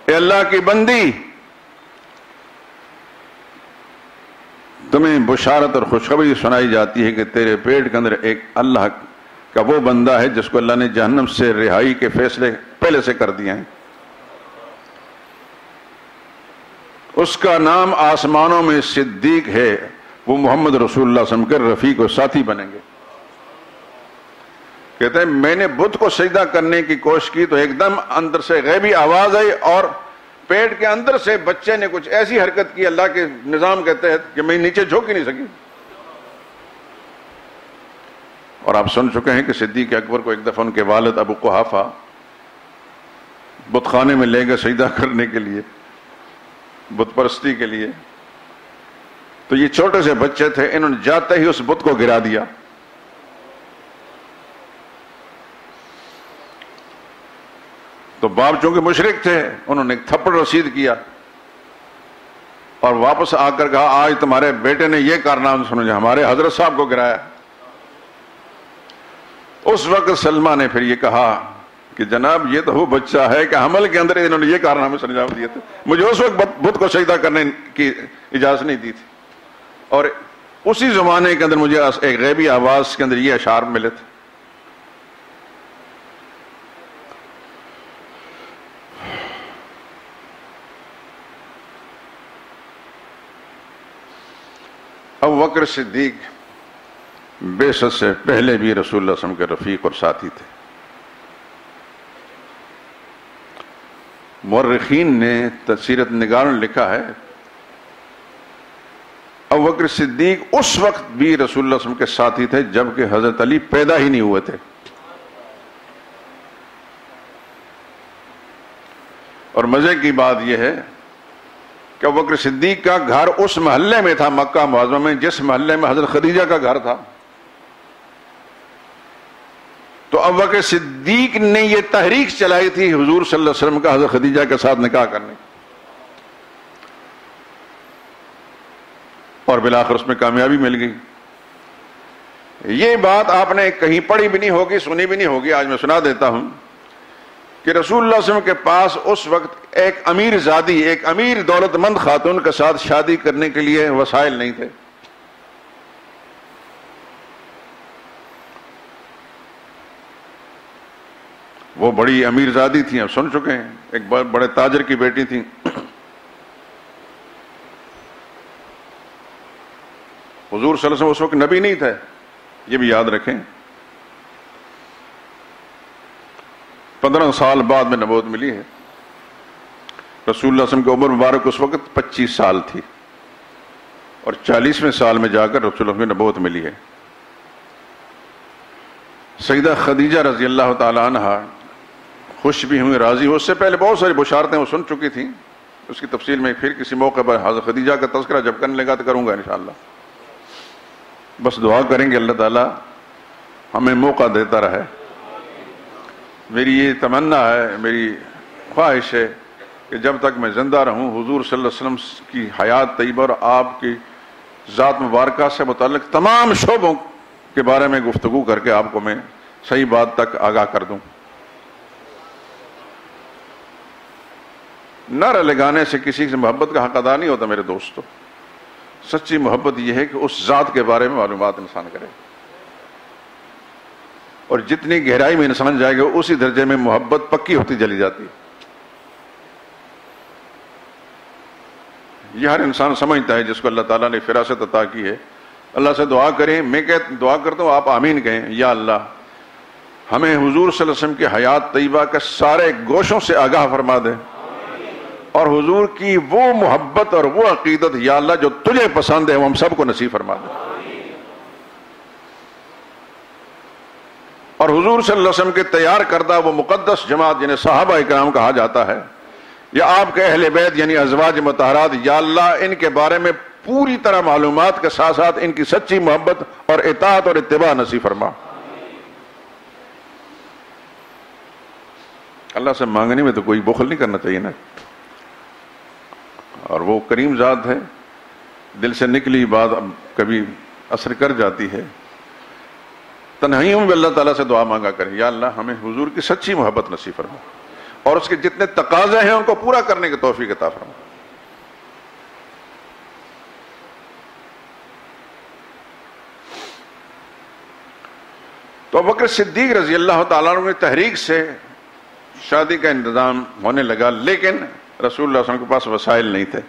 اے اللہ کی بندی، تمہیں بشارت اور خوشخبری سنائی جاتی ہے کہ تیرے پیٹ کے اندر ایک اللہ کا وہ بندہ ہے جس کو اللہ نے جہنم سے رہائی کے فیصلے پہلے سے کر دیے ہیں. اس کا نام آسمانوں میں صدیق ہے، وہ محمد رسول اللہ صلی اللہ علیہ وسلم کے رفیق و ساتھی بنیں گے. کہتے ہیں میں نے بت کو سجدہ کرنے کی کوشش کی تو ایک دم اندر سے غیبی آواز آئی اور پیٹ کے اندر سے بچے نے کچھ ایسی حرکت کی اللہ کے نظام کے تحت کہ میں نیچے جھوک ہی نہیں سکی. اور آپ سن چکے ہیں کہ صدیق اکبر کو ایک دفعہ ان کے والد ابو قحافہ بت خانے میں لے گئے سجدہ کرنے کے لیے، بت پرستی کے لیے. تو یہ چھوٹے سے بچے تھے، انہوں نے جاتے ہی اس بت کو گرا دیا. تو باپ چونکہ مشرک تھے، انہوں نے ایک تھپڑ رسید کیا اور واپس آ کر کہا آج تمہارے بیٹے نے یہ کارنامہ سمجھا، ہمارے حضرت صاحب کو گرایا. اس وقت سلمہ نے پھر یہ کہا کہ جناب یہ تو وہ بچہ ہے کہ حمل کے اندر انہوں نے یہ کارنامے سر انجام دیے تھے، مجھے اس وقت بت کو سجدہ کرنے کی اجازت نہیں دی تھی. اور اسی زمانے کے اندر مجھے ایک غیبی آواز کے اندر یہ اشعار ملے تھے. ابوبکر صدیق بعثت سے پہلے بھی رسول اللہ صلی اللہ علیہ وسلم کے رفیق اور ساتھی تھے. مورخین نے سیرت نگاروں نے لکھا ہے ابوبکر صدیق اس وقت بھی رسول اللہ صلی اللہ علیہ وسلم کے ساتھی تھے جبکہ حضرت علی پیدا ہی نہیں ہوئے تھے. اور مزے کی بات یہ ہے کہ ابوبکر صدیق کا گھر اس محلے میں تھا مکہ معظمہ میں جس محلے میں حضرت خدیجہ کا گھر تھا. تو ابوبکر صدیق نے یہ تحریک چلائی تھی حضور صلی اللہ علیہ وسلم کا حضرت خدیجہ کے ساتھ نکاح کرنے، اور بالآخر اس میں کامیابی مل گئی. یہ بات آپ نے کہیں پڑھی بھی نہیں ہوگی، سنی بھی نہیں ہوگی، آج میں سنا دیتا ہوں کہ رسول اللہ صلی اللہ علیہ وسلم کے پاس اس وقت ایک امیر زادی، ایک امیر دولت مند خاتون کے ساتھ شادی کرنے کے لیے وسائل نہیں تھے. وہ بڑی امیر زادی تھیں، آپ سن چکے ہیں، ایک بڑے تاجر کی بیٹی تھیں. حضور صلی اللہ علیہ وسلم اس وقت نبی نہیں تھے، یہ بھی یاد رکھیں. 15 سال بعد میں نبوت ملی ہے. رسول اللہ صلی اللہ علیہ وسلم کی عمر مبارک اس وقت 25 سال تھی اور 40ویں سال میں جا کر رسول اللہ کی نبوت ملی ہے. سیدہ خدیجہ رضی اللہ تعالی عنہ خوش بھی ہوئی، راضی ہوئی. اس سے پہلے بہت ساری بشارتیں وہ سن چکی تھیں، اس کی تفصیل میں پھر کسی موقع پر حضرت خدیجہ کا تذکرہ جب کرنے لگا تو کروں گا انشاءاللہ. بس دعا کریں گے اللہ تعالیٰ ہمیں موقع دیتا رہے. میری یہ تمنا ہے، میری خواہش ہے کہ جب تک میں زندہ رہوں حضور صلی اللہ علیہ وسلم کی حیات طیبہ اور آپ کی ذات مبارکہ سے متعلق تمام شعبوں کے بارے میں گفتگو کر کے آپ کو میں صحیح بات تک آگاہ کر دوں. نعرہ لگانے سے کسی سے محبت کا حق ادا نہیں ہوتا میرے دوستو. سچی محبت یہ ہے کہ اس ذات کے بارے میں معلومات انسان کرے، اور جتنی گہرائی میں انسان جائے گا اسی درجے میں محبت پکی ہوتی چلی جاتی. یہ ہر انسان سمجھتا ہے جس کو اللہ تعالیٰ نے فراست عطا کی ہے. اللہ سے دعا کریں، میں دعا کرتا ہوں آپ آمین کہیں. یا اللہ ہمیں حضور صلی اللہ علیہ وسلم کی حیات طیبہ کے سارے گوشوں سے آگاہ فرما دے، اور حضور کی وہ محبت اور وہ عقیدت یا اللہ جو تجھے پسند ہے وہ ہم سب کو نصیب فرما دے. اور حضور صلی اللہ علیہ وسلم کے تیار کردہ وہ مقدس جماعت جنہیں صحابہ اکرام کہا جاتا ہے، یا آپ کے اہل بیت یعنی ازواج مطہرات، یا اللہ ان کے بارے میں پوری طرح معلومات کے ساتھ ساتھ ان کی سچی محبت اور اطاعت اور اتباع نصیب فرما. اللہ سے مانگنے میں تو کوئی بخل نہیں کرنا چاہیے نا، اور وہ کریم ذات ہے. دل سے نکلی بات اب کبھی اثر کر جاتی ہے. تنہائیوں میں اللہ تعالیٰ سے دعا مانگا کریں، یا اللہ ہمیں حضور کی سچی محبت نصیب فرما، اور اس کے جتنے تقاضے ہیں ان کو پورا کرنے کی توفیق عطا فرما. تو ابوبکر صدیق رضی اللہ تعالیٰ عنہ کی تحریک سے شادی کا انتظام ہونے لگا، لیکن رسول اللہ صلی اللہ علیہ وسلم کے پاس وسائل نہیں تھے.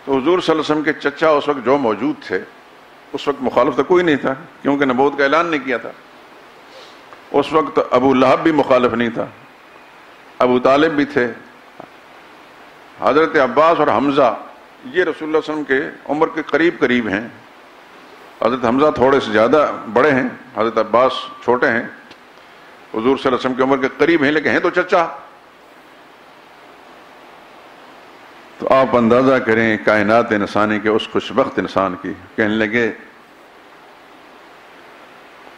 تو حضور صلی اللہ علیہ وسلم کے چچا اس وقت جو موجود تھے، اس وقت مخالف تو کوئی نہیں تھا کیونکہ نبوت کا اعلان نہیں کیا تھا. اس وقت ابو لہب بھی مخالف نہیں تھا، ابو طالب بھی تھے، حضرت عباس اور حمزہ یہ رسول اللہ صلی اللہ علیہ وسلم کے عمر کے قریب قریب ہیں. حضرت حمزہ تھوڑے سے زیادہ بڑے ہیں، حضرت عباس چھوٹے ہیں، حضور صلی اللہ علیہ وسلم کی عمر کے قریب ہیں لیکن ہیں تو چچا. تو آپ اندازہ کریں کائنات انسانی کے اس خوشبخت انسان کی. کہنے لگے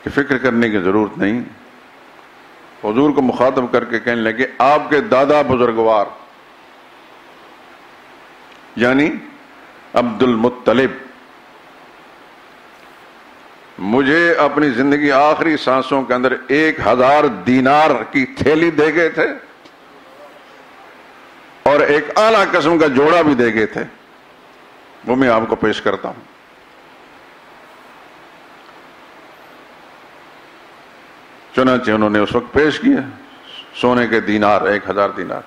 کہ فکر کرنے کی ضرورت نہیں. حضور کو مخاطب کر کے کہنے لگے آپ کے دادا بزرگوار یعنی عبد المطلب مجھے اپنی زندگی آخری سانسوں کے اندر 1000 دینار کی تھیلی دے گئے تھے اور ایک اعلیٰ قسم کا جوڑا بھی دے گئے تھے، وہ میں آپ کو پیش کرتا ہوں. چنانچہ انہوں نے اس وقت پیش کیا سونے کے دینار 1000 دینار.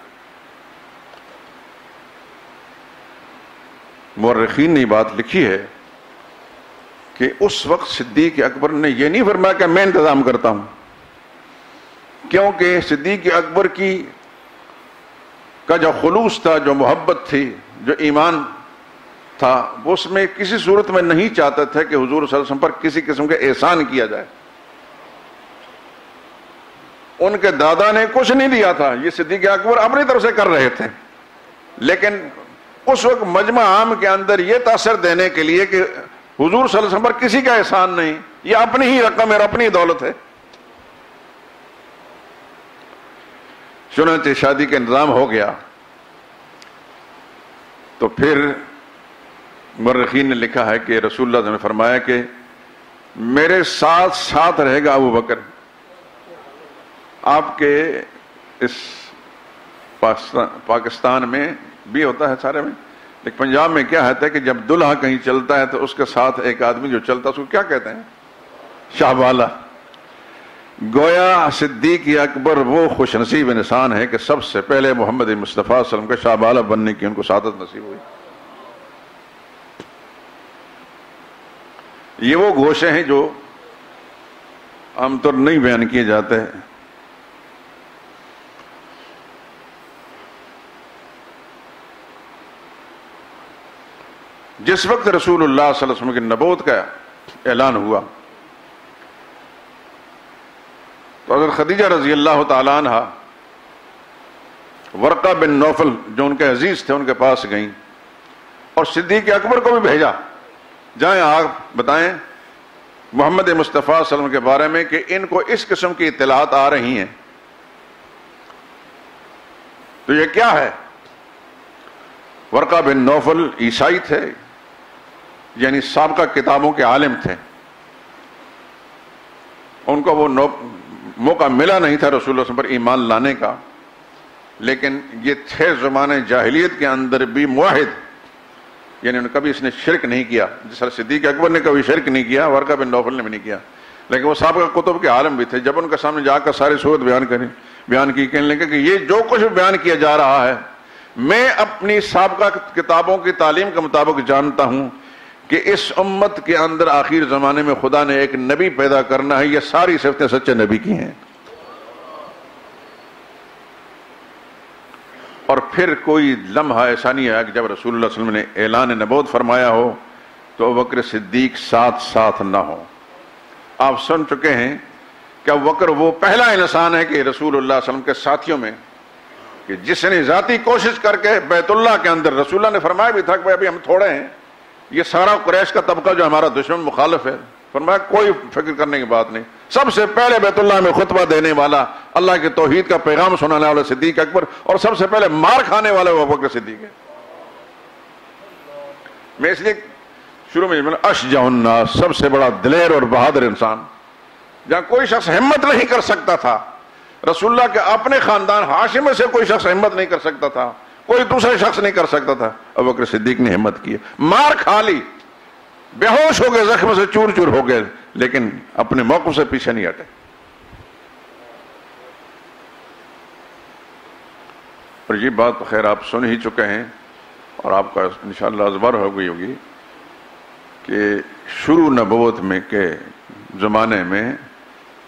مورخین نے بات لکھی ہے کہ اس وقت صدیق اکبر نے یہ نہیں فرمایا کہ میں انتظام کرتا ہوں، کیونکہ صدیق اکبر کا جو خلوص تھا، جو محبت تھی، جو ایمان تھا، وہ اس میں کسی صورت میں نہیں چاہتے تھے کہ حضور صلی اللہ علیہ وسلم پر کسی قسم کا احسان کیا جائے. ان کے دادا نے کچھ نہیں دیا تھا، یہ صدیق اکبر اپنی طرف سے کر رہے تھے، لیکن اس وقت مجمع عام کے اندر یہ تاثر دینے کے لیے کہ حضور صلی اللہ علیہ وسلم پر کسی کا احسان نہیں، یہ اپنی ہی رقم ہے، اپنی دولت ہے. چنانچہ شادی کا انتظام ہو گیا. تو پھر مورخین نے لکھا ہے کہ رسول اللہ نے فرمایا کہ میرے ساتھ ساتھ رہے گا ابو بکر. آپ کے اس پاکستان میں بھی ہوتا ہے سارے میں، لیکن پنجاب میں کیا ہوتا ہے کہ جب دلہا کہیں چلتا ہے تو اس کے ساتھ ایک آدمی جو چلتا ہے اس کو کیا کہتے ہیں؟ شاہبالہ. گویا صدیق اکبر وہ خوش نصیب انسان ہے کہ سب سے پہلے محمد مصطفیٰ صلی اللہ علیہ وسلم کا شاہبالہ بننے کی ان کو سعادت نصیب ہوئی. یہ وہ گوشے ہیں جو عام طور نہیں بیان کیے جاتے ہیں. جس وقت رسول اللہ صلی اللہ علیہ وسلم کی نبوت کا اعلان ہوا تو حضرت خدیجہ رضی اللہ تعالیٰ عنہ ورقہ بن نوفل جو ان کے عزیز تھے ان کے پاس گئیں اور صدیق اکبر کو بھی بھیجا، جائیں آپ بتائیں محمد مصطفیٰ صلی اللہ علیہ وسلم کے بارے میں کہ ان کو اس قسم کی اطلاعات آ رہی ہیں، تو یہ کیا ہے؟ ورقہ بن نوفل عیسائی تھے، یعنی سابقہ کتابوں کے عالم تھے، ان کو وہ موقع ملا نہیں تھا رسول اللہ صلی اللہ علیہ وسلم پر ایمان لانے کا، لیکن یہ تھے زمانے جاہلیت کے اندر بھی موحد، یعنی کبھی اس نے شرک نہیں کیا، جس طرح صدیق اکبر نے کبھی شرک نہیں کیا، ورقہ بن نوفل نے بھی نہیں کیا، لیکن وہ سابقہ کتب کے عالم بھی تھے۔ جب ان کے سامنے جا کر ساری صورت بیان کی، کہنے لگے کہ یہ جو کچھ بیان کیا جا رہا ہے میں اپنی سابقہ کتابوں کی تعلیم کے مطابق جانتا ہوں کہ اس امت کے اندر آخر زمانے میں خدا نے ایک نبی پیدا کرنا ہے، یہ ساری صفتیں سچے نبی کی ہیں۔ اور پھر کوئی لمحہ ایسا نہیں آیا کہ جب رسول اللہ صلی اللہ علیہ وسلم نے اعلان نبوت فرمایا ہو تو ابوبکر صدیق ساتھ نہ ہو۔ آپ سن چکے ہیں کہ ابوبکر وہ پہلا انسان ہے کہ رسول اللہ صلی اللہ علیہ وسلم کے ساتھیوں میں کہ جس نے ذاتی کوشش کر کے بیت اللہ کے اندر، رسول اللہ نے فرمایا بھی تھا کہ ابھی ہم تھوڑے ہیں، یہ سارا قریش کا طبقہ جو ہمارا دشمن مخالف ہے، فرمایا کوئی فکر کرنے کی بات نہیں، سب سے پہلے بیت اللہ میں خطبہ دینے والا، اللہ کے توحید کا پیغام سنانے والا صدیق اکبر، اور سب سے پہلے مار کھانے والا وہ ابوبکر صدیق ہے۔ میں اس لیے شروع میں اشجع الناس، سب سے بڑا دلیر اور بہادر انسان، جہاں کوئی شخص ہمت نہیں کر سکتا تھا، رسول اللہ کے اپنے خاندان ہاشم میں سے کوئی شخص ہمت نہیں کر سکتا تھا، کوئی دوسرے شخص نہیں کر سکتا تھا، ابوبکر صدیق نے ہمت کی، مار کھا لی، بے ہوش ہو گئے، زخم سے چور چور ہو گئے، لیکن اپنے موقف سے پیچھے نہیں ہٹے۔ اور یہ بات خیر آپ سن ہی چکے ہیں اور آپ کا انشاءاللہ ازبر ہو گئی ہوگی کہ شروع نبوت میں کے زمانے میں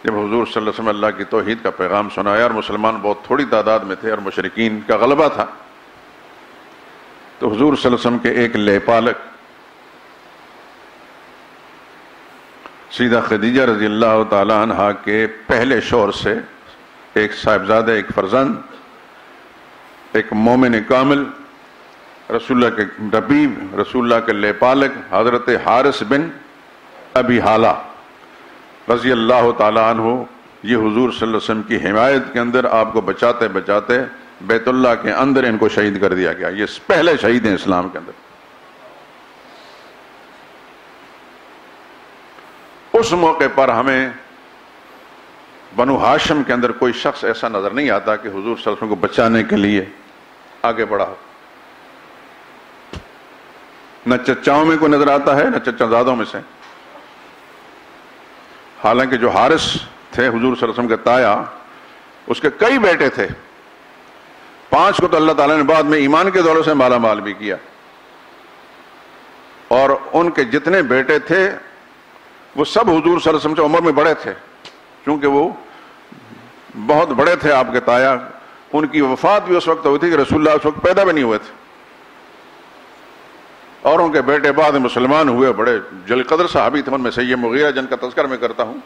جب حضور صلی اللہ علیہ وسلم اللہ کی توحید کا پیغام سنایا اور مسلمان بہت تھوڑی تعداد میں تھے اور مشرکین کا غلبہ تھا، تو حضور صلی اللہ علیہ وسلم کے ایک لے پالک سیدہ خدیجہ رضی اللہ تعالی عنہا کے پہلے شوہر سے ایک صاحبزادہ، ایک فرزند، ایک مومن کامل، رسول اللہ کے ربیب، رسول اللہ کے لے پالک حضرت حارث بن ابی حالہ رضی اللہ تعالی عنہ، یہ حضور صلی اللہ علیہ وسلم کی حمایت کے اندر آپ کو بچاتے بچاتے بیت اللہ کے اندر ان کو شہید کر دیا گیا۔ یہ پہلے شہید ہیں اسلام کے اندر۔ اس موقع پر ہمیں بنو ہاشم کے اندر کوئی شخص ایسا نظر نہیں آتا کہ حضور صلی اللہ علیہ وسلم کو بچانے کے لیے آگے بڑھا ہو۔ نہ چچاؤں میں کوئی نظر آتا ہے، نہ چچا زادوں میں سے، حالانکہ جو حارث تھے حضور صلی اللہ علیہ وسلم کے تایا، اس کے کئی بیٹے تھے، 5 کو تو اللہ تعالیٰ نے بعد میں ایمان کے دولت سے مالا مال بھی کیا، اور ان کے جتنے بیٹے تھے وہ سب حضور صلی اللہ علیہ وسلم سے عمر میں بڑے تھے، چونکہ وہ بہت بڑے تھے آپ کے تایا۔ ان کی وفات بھی اس وقت ہوئی تھی کہ رسول اللہ اس وقت پیدا بھی نہیں ہوئے تھے، اور ان کے بیٹے بعد مسلمان ہوئے، بڑے جل قدر صحابی تھے، ان میں سے یہ مغیرہ جن کا تذکر میں کرتا ہوں،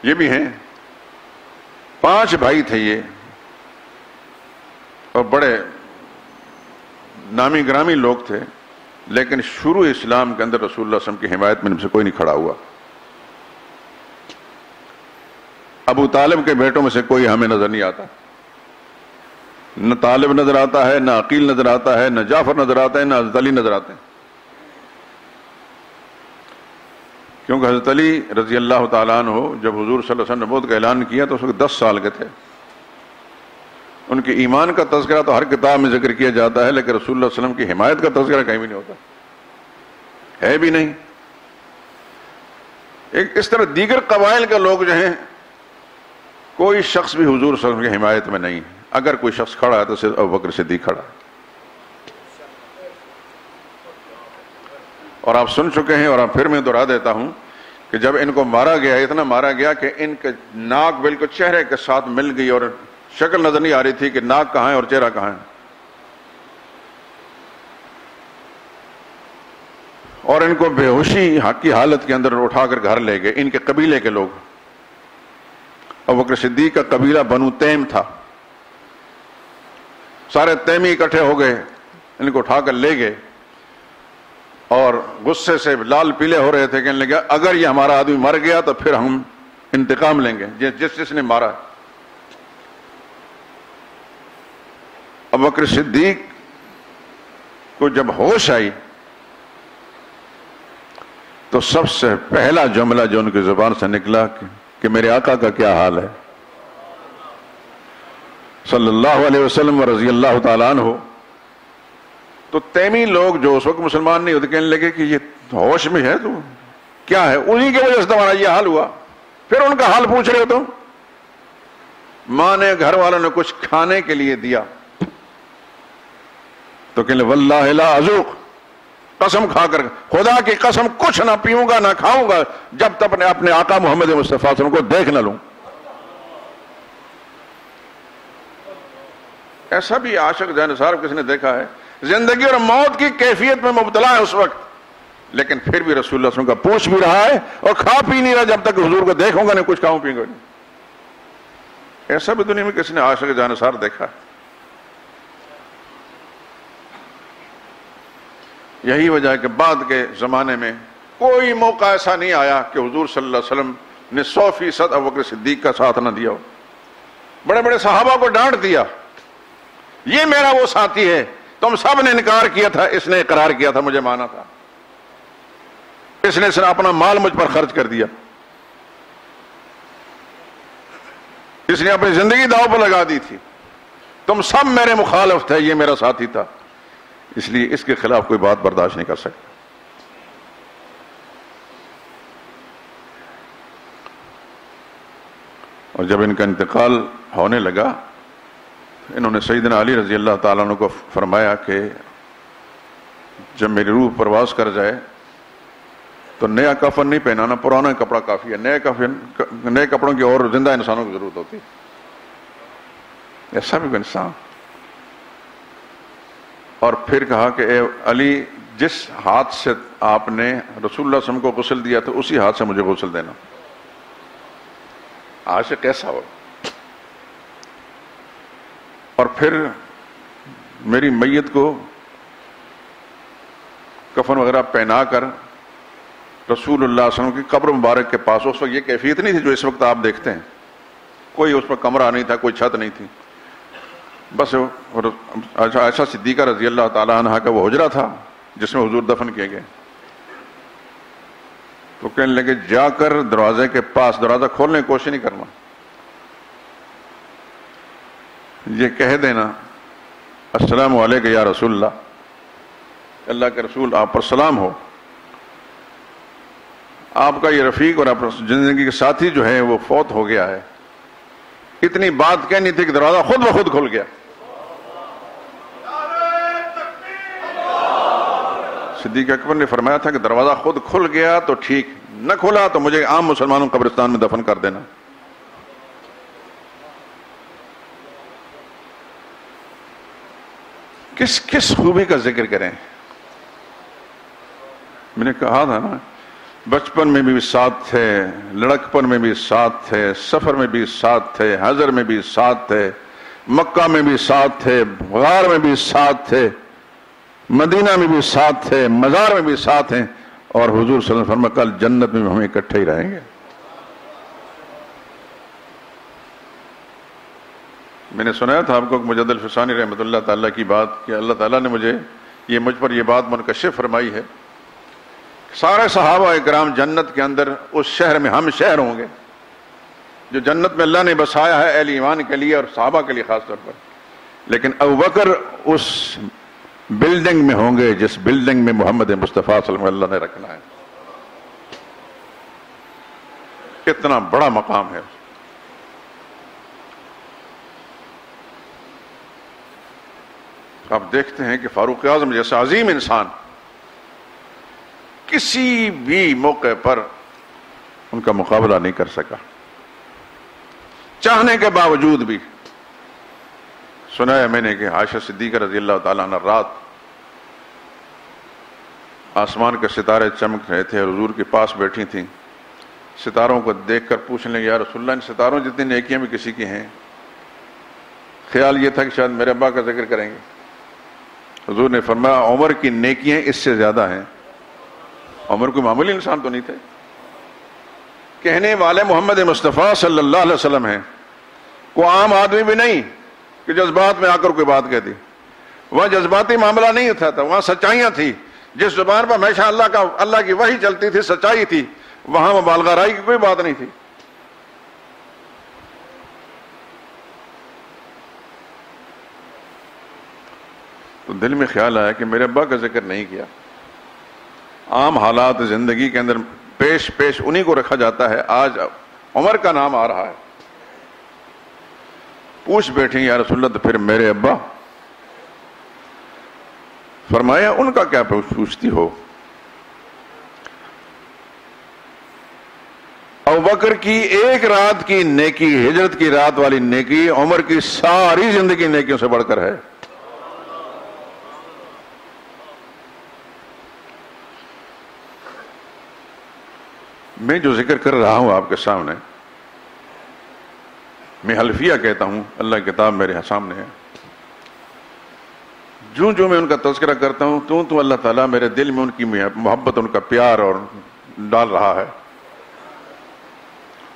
یہ بھی ہیں۔ 5 بھائی تھے یہ، اور بڑے نامی گرامی لوگ تھے، لیکن شروع اسلام کے اندر رسول اللہ صلی اللہ علیہ وسلم کی حمایت میں ان سے کوئی نہیں کھڑا ہوا۔ ابو طالب کے بیٹوں میں سے کوئی ہمیں نظر نہیں آتا، نہ طالب نظر آتا ہے، نہ عقیل نظر آتا ہے، نہ جعفر نظر آتا ہے، نہ حضرت علی نظر آتے ہیں، کیونکہ حضرت علی رضی اللہ تعالیٰ عنہ جب حضور صلی اللہ علیہ وسلم نے نبوت کا اعلان کیا تو اس وقت 10 سال کے تھے۔ ان کے ایمان کا تذکرہ تو ہر کتاب میں ذکر کیا جاتا ہے، لیکن رسول اللہ صلی اللہ علیہ وسلم کی حمایت کا تذکرہ کہیں بھی نہیں ہوتا، ہے بھی نہیں۔ ایک اس طرح دیگر قبائل کے لوگ جو ہیں، کوئی شخص بھی حضور صلی اللہ علیہ وسلم کی حمایت میں نہیں ہے، اگر کوئی شخص کھڑا ہے تو صرف ابوبکر صدیق کھڑا ہے۔ اور آپ سن چکے ہیں، اور آپ پھر میں دہرا دیتا ہوں کہ جب ان کو مارا گیا، اتنا مارا گیا کہ ان کے ناک بالکل چہرے کے ساتھ مل گئی اور شکل نظر نہیں آ رہی تھی کہ ناک کہاں ہے اور چہرہ کہاں ہے، اور ان کو بے ہوشی کی حالت کے اندر اٹھا کر گھر لے گئے ان کے قبیلے کے لوگ، ابوبکر صدیق کا قبیلہ بنو تیم تھا، سارے تیمی اکٹھے ہو گئے، ان کو اٹھا کر لے گئے اور غصے سے لال پیلے ہو رہے تھے، کہنے لگے اگر یہ ہمارا آدمی مر گیا تو پھر ہم انتقام لیں گے جس نے مارا۔ ابوبکر صدیق کو جب ہوش آئی تو سب سے پہلا جملہ جو ان کی زبان سے نکلا کہ میرے آقا کا کیا حال ہے صلی اللہ علیہ وسلم و رضی اللہ تعالیٰ عنہ۔ تو تیمی لوگ جو اس وقت مسلمان نہیں ہوتے کہنے لگے کہ یہ ہوش میں ہے تو کیا ہے، انہی کی وجہ سے تمہارا یہ حال ہوا، پھر ان کا حال پوچھ رہے ہو تم۔ ماں نے گھر والوں نے کچھ کھانے کے لیے دیا تو کہنے واللہ لا اذوق، قسم کھا کر خدا کی قسم کچھ نہ پیوں گا نہ کھاؤں گا جب تک اپنے آقا محمد مصطفیٰ صلی اللہ علیہ وسلم کو دیکھ نہ لوں۔ ایسا بھی عاشق جانصار کس نے دیکھا ہے؟ زندگی اور موت کی کیفیت میں مبتلا ہے اس وقت، لیکن پھر بھی رسول اللہ صلی اللہ علیہ وسلم کا پوچھ بھی رہا ہے اور کھا پی نہیں رہا جب تک حضور کو دیکھوں گا نہیں، کچھ کھاؤں پیوں گا نہیں۔ ایسا بھی دنیا میں کس نے عاشق جانصار دیکھا ہے؟ یہی وجہ ہے کہ بعد کے زمانے میں کوئی موقع ایسا نہیں آیا کہ حضور صلی اللہ علیہ وسلم نے 100% ابوبکر صدیق کا ساتھ نہ دیا ہو۔ بڑے بڑے صحابہ کو ڈانٹ دیا، یہ میرا وہ ساتھی ہے، تم سب نے انکار کیا تھا، اس نے اقرار کیا تھا، مجھے مانا تھا، اس نے اپنا مال مجھ پر خرچ کر دیا، اس نے اپنی زندگی داؤ پر لگا دی تھی، تم سب میرے مخالف تھے، یہ میرا ساتھی تھا، اس لیے اس کے خلاف کوئی بات برداشت نہیں کر سکتا۔ اور جب ان کا انتقال ہونے لگا انہوں نے سیدنا علی رضی اللہ تعالیٰ عنہ کو فرمایا کہ جب میری روح پرواز کر جائے تو نیا کفن نہیں پہنانا، پرانا کپڑا کافی ہے، نئے کپڑوں کی اور زندہ انسانوں کی ضرورت ہوتی۔ ایسا بھی انسان۔ اور پھر کہا کہ اے علی، جس ہاتھ سے آپ نے رسول اللہ صلی اللہ علیہ وسلم کو غسل دیا تھا اسی ہاتھ سے مجھے غسل دینا۔ عاشق کیسا ہو؟ اور پھر میری میت کو کفن وغیرہ پہنا کر رسول اللہ صلی اللہ علیہ وسلم کی قبر مبارک کے پاس، اس وقت یہ کیفیت نہیں تھی جو اس وقت آپ دیکھتے ہیں، کوئی اس پر کمرہ نہیں تھا، کوئی چھت نہیں تھی، بس عائشہ صدیقہ رضی اللہ تعالیٰ عنہ کا وہ حجرہ تھا جس میں حضور دفن کیے گئے۔ تو کہنے لگے جا کر دروازے کے پاس دروازہ کھولنے کی کوشش نہیں کرنا، یہ کہہ دینا السلام علیکم یا رسول اللہ، اللہ کے رسول آپ پر سلام ہو، آپ کا یہ رفیق اور آپ زندگی کے ساتھی جو ہے وہ فوت ہو گیا ہے۔ اتنی بات کہنی تھی کہ دروازہ خود بخود کھل گیا۔ صدیق اکبر نے فرمایا تھا کہ دروازہ خود کھل گیا تو ٹھیک، نہ کھلا تو مجھے عام مسلمانوں قبرستان میں دفن کر دینا۔ کس کس خوبی کا ذکر کریں؟ میں نے کہا تھا نا، بچپن میں بھی ساتھ تھے، لڑکپن میں بھی ساتھ تھے، سفر میں بھی ساتھ تھے، حضر میں بھی ساتھ تھے، مکہ میں بھی ساتھ تھے، غار میں بھی ساتھ تھے، مدینہ میں بھی ساتھ تھے، مزار میں بھی ساتھ ہیں، اور حضور صلی اللہ علیہ وسلم کل جنت میں ہم اکٹھے ہی رہیں گے۔ میں نے سنایا تھا آپ کو مجد الفسانی رحمۃ اللہ تعالیٰ کی بات کہ اللہ تعالیٰ نے مجھ پر یہ بات منکشف فرمائی ہے، سارے صحابہ اکرام جنت کے اندر اس شہر میں ہم شہر ہوں گے جو جنت میں اللہ نے بسایا ہے اہل ایمان کے لیے اور صحابہ کے لیے خاص طور پر، لیکن ابوبکر اس بلڈنگ میں ہوں گے جس بلڈنگ میں محمد مصطفیٰ صلی اللہ علیہ وسلم اللہ نے رکھنا ہے۔ کتنا بڑا مقام ہے۔ آپ دیکھتے ہیں کہ فاروق اعظم جیسا عظیم انسان کسی بھی موقع پر ان کا مقابلہ نہیں کر سکا، چاہنے کے باوجود بھی۔ سنا ہے میں نے کہ عائشہ صدیقہ رضی اللہ تعالیٰ عنہ رات آسمان کے ستارے چمک رہے تھے، حضور کے پاس بیٹھی تھیں، ستاروں کو دیکھ کر پوچھنے لگے یا رسول اللہ ان ستاروں جتنی نیکیاں بھی کسی کی ہیں؟ خیال یہ تھا کہ شاید میرے ابا کا ذکر کریں گے. حضور نے فرمایا عمر کی نیکیاں اس سے زیادہ ہیں. عمر کوئی معمولی انسان تو نہیں تھے. کہنے والے محمد مصطفیٰ صلی اللہ علیہ وسلم ہیں، کوئی عام آدمی بھی نہیں کہ جذبات میں آ کر کوئی بات کہہ دی. وہاں جذباتی معاملہ نہیں تھا، وہاں سچائیاں تھی. جس زبان پر ہمیشہ اللہ کی وحی چلتی تھی سچائی تھی، وہاں مبالغہ رائی کی کوئی بات نہیں تھی. تو دل میں خیال آیا کہ میرے ابا کا ذکر نہیں کیا. عام حالات زندگی کے اندر پیش انہی کو رکھا جاتا ہے. آج عمر کا نام آ رہا ہے. پوچھ بیٹھیں یا رسول اللہ تو پھر میرے ابا؟ فرمایا ان کا کیا پوچھتی ہو؟ ابوبکر کی ایک رات کی نیکی، ہجرت کی رات والی نیکی عمر کی ساری زندگی نیکیوں سے بڑھ کر ہے. میں جو ذکر کر رہا ہوں آپ کے سامنے، میں حلفیہ کہتا ہوں، اللہ کی کتاب میرے سامنے ہے. جو میں ان کا تذکرہ کرتا ہوں تو اللہ تعالیٰ میرے دل میں ان کی محبت، ان کا پیار اور ڈال رہا ہے.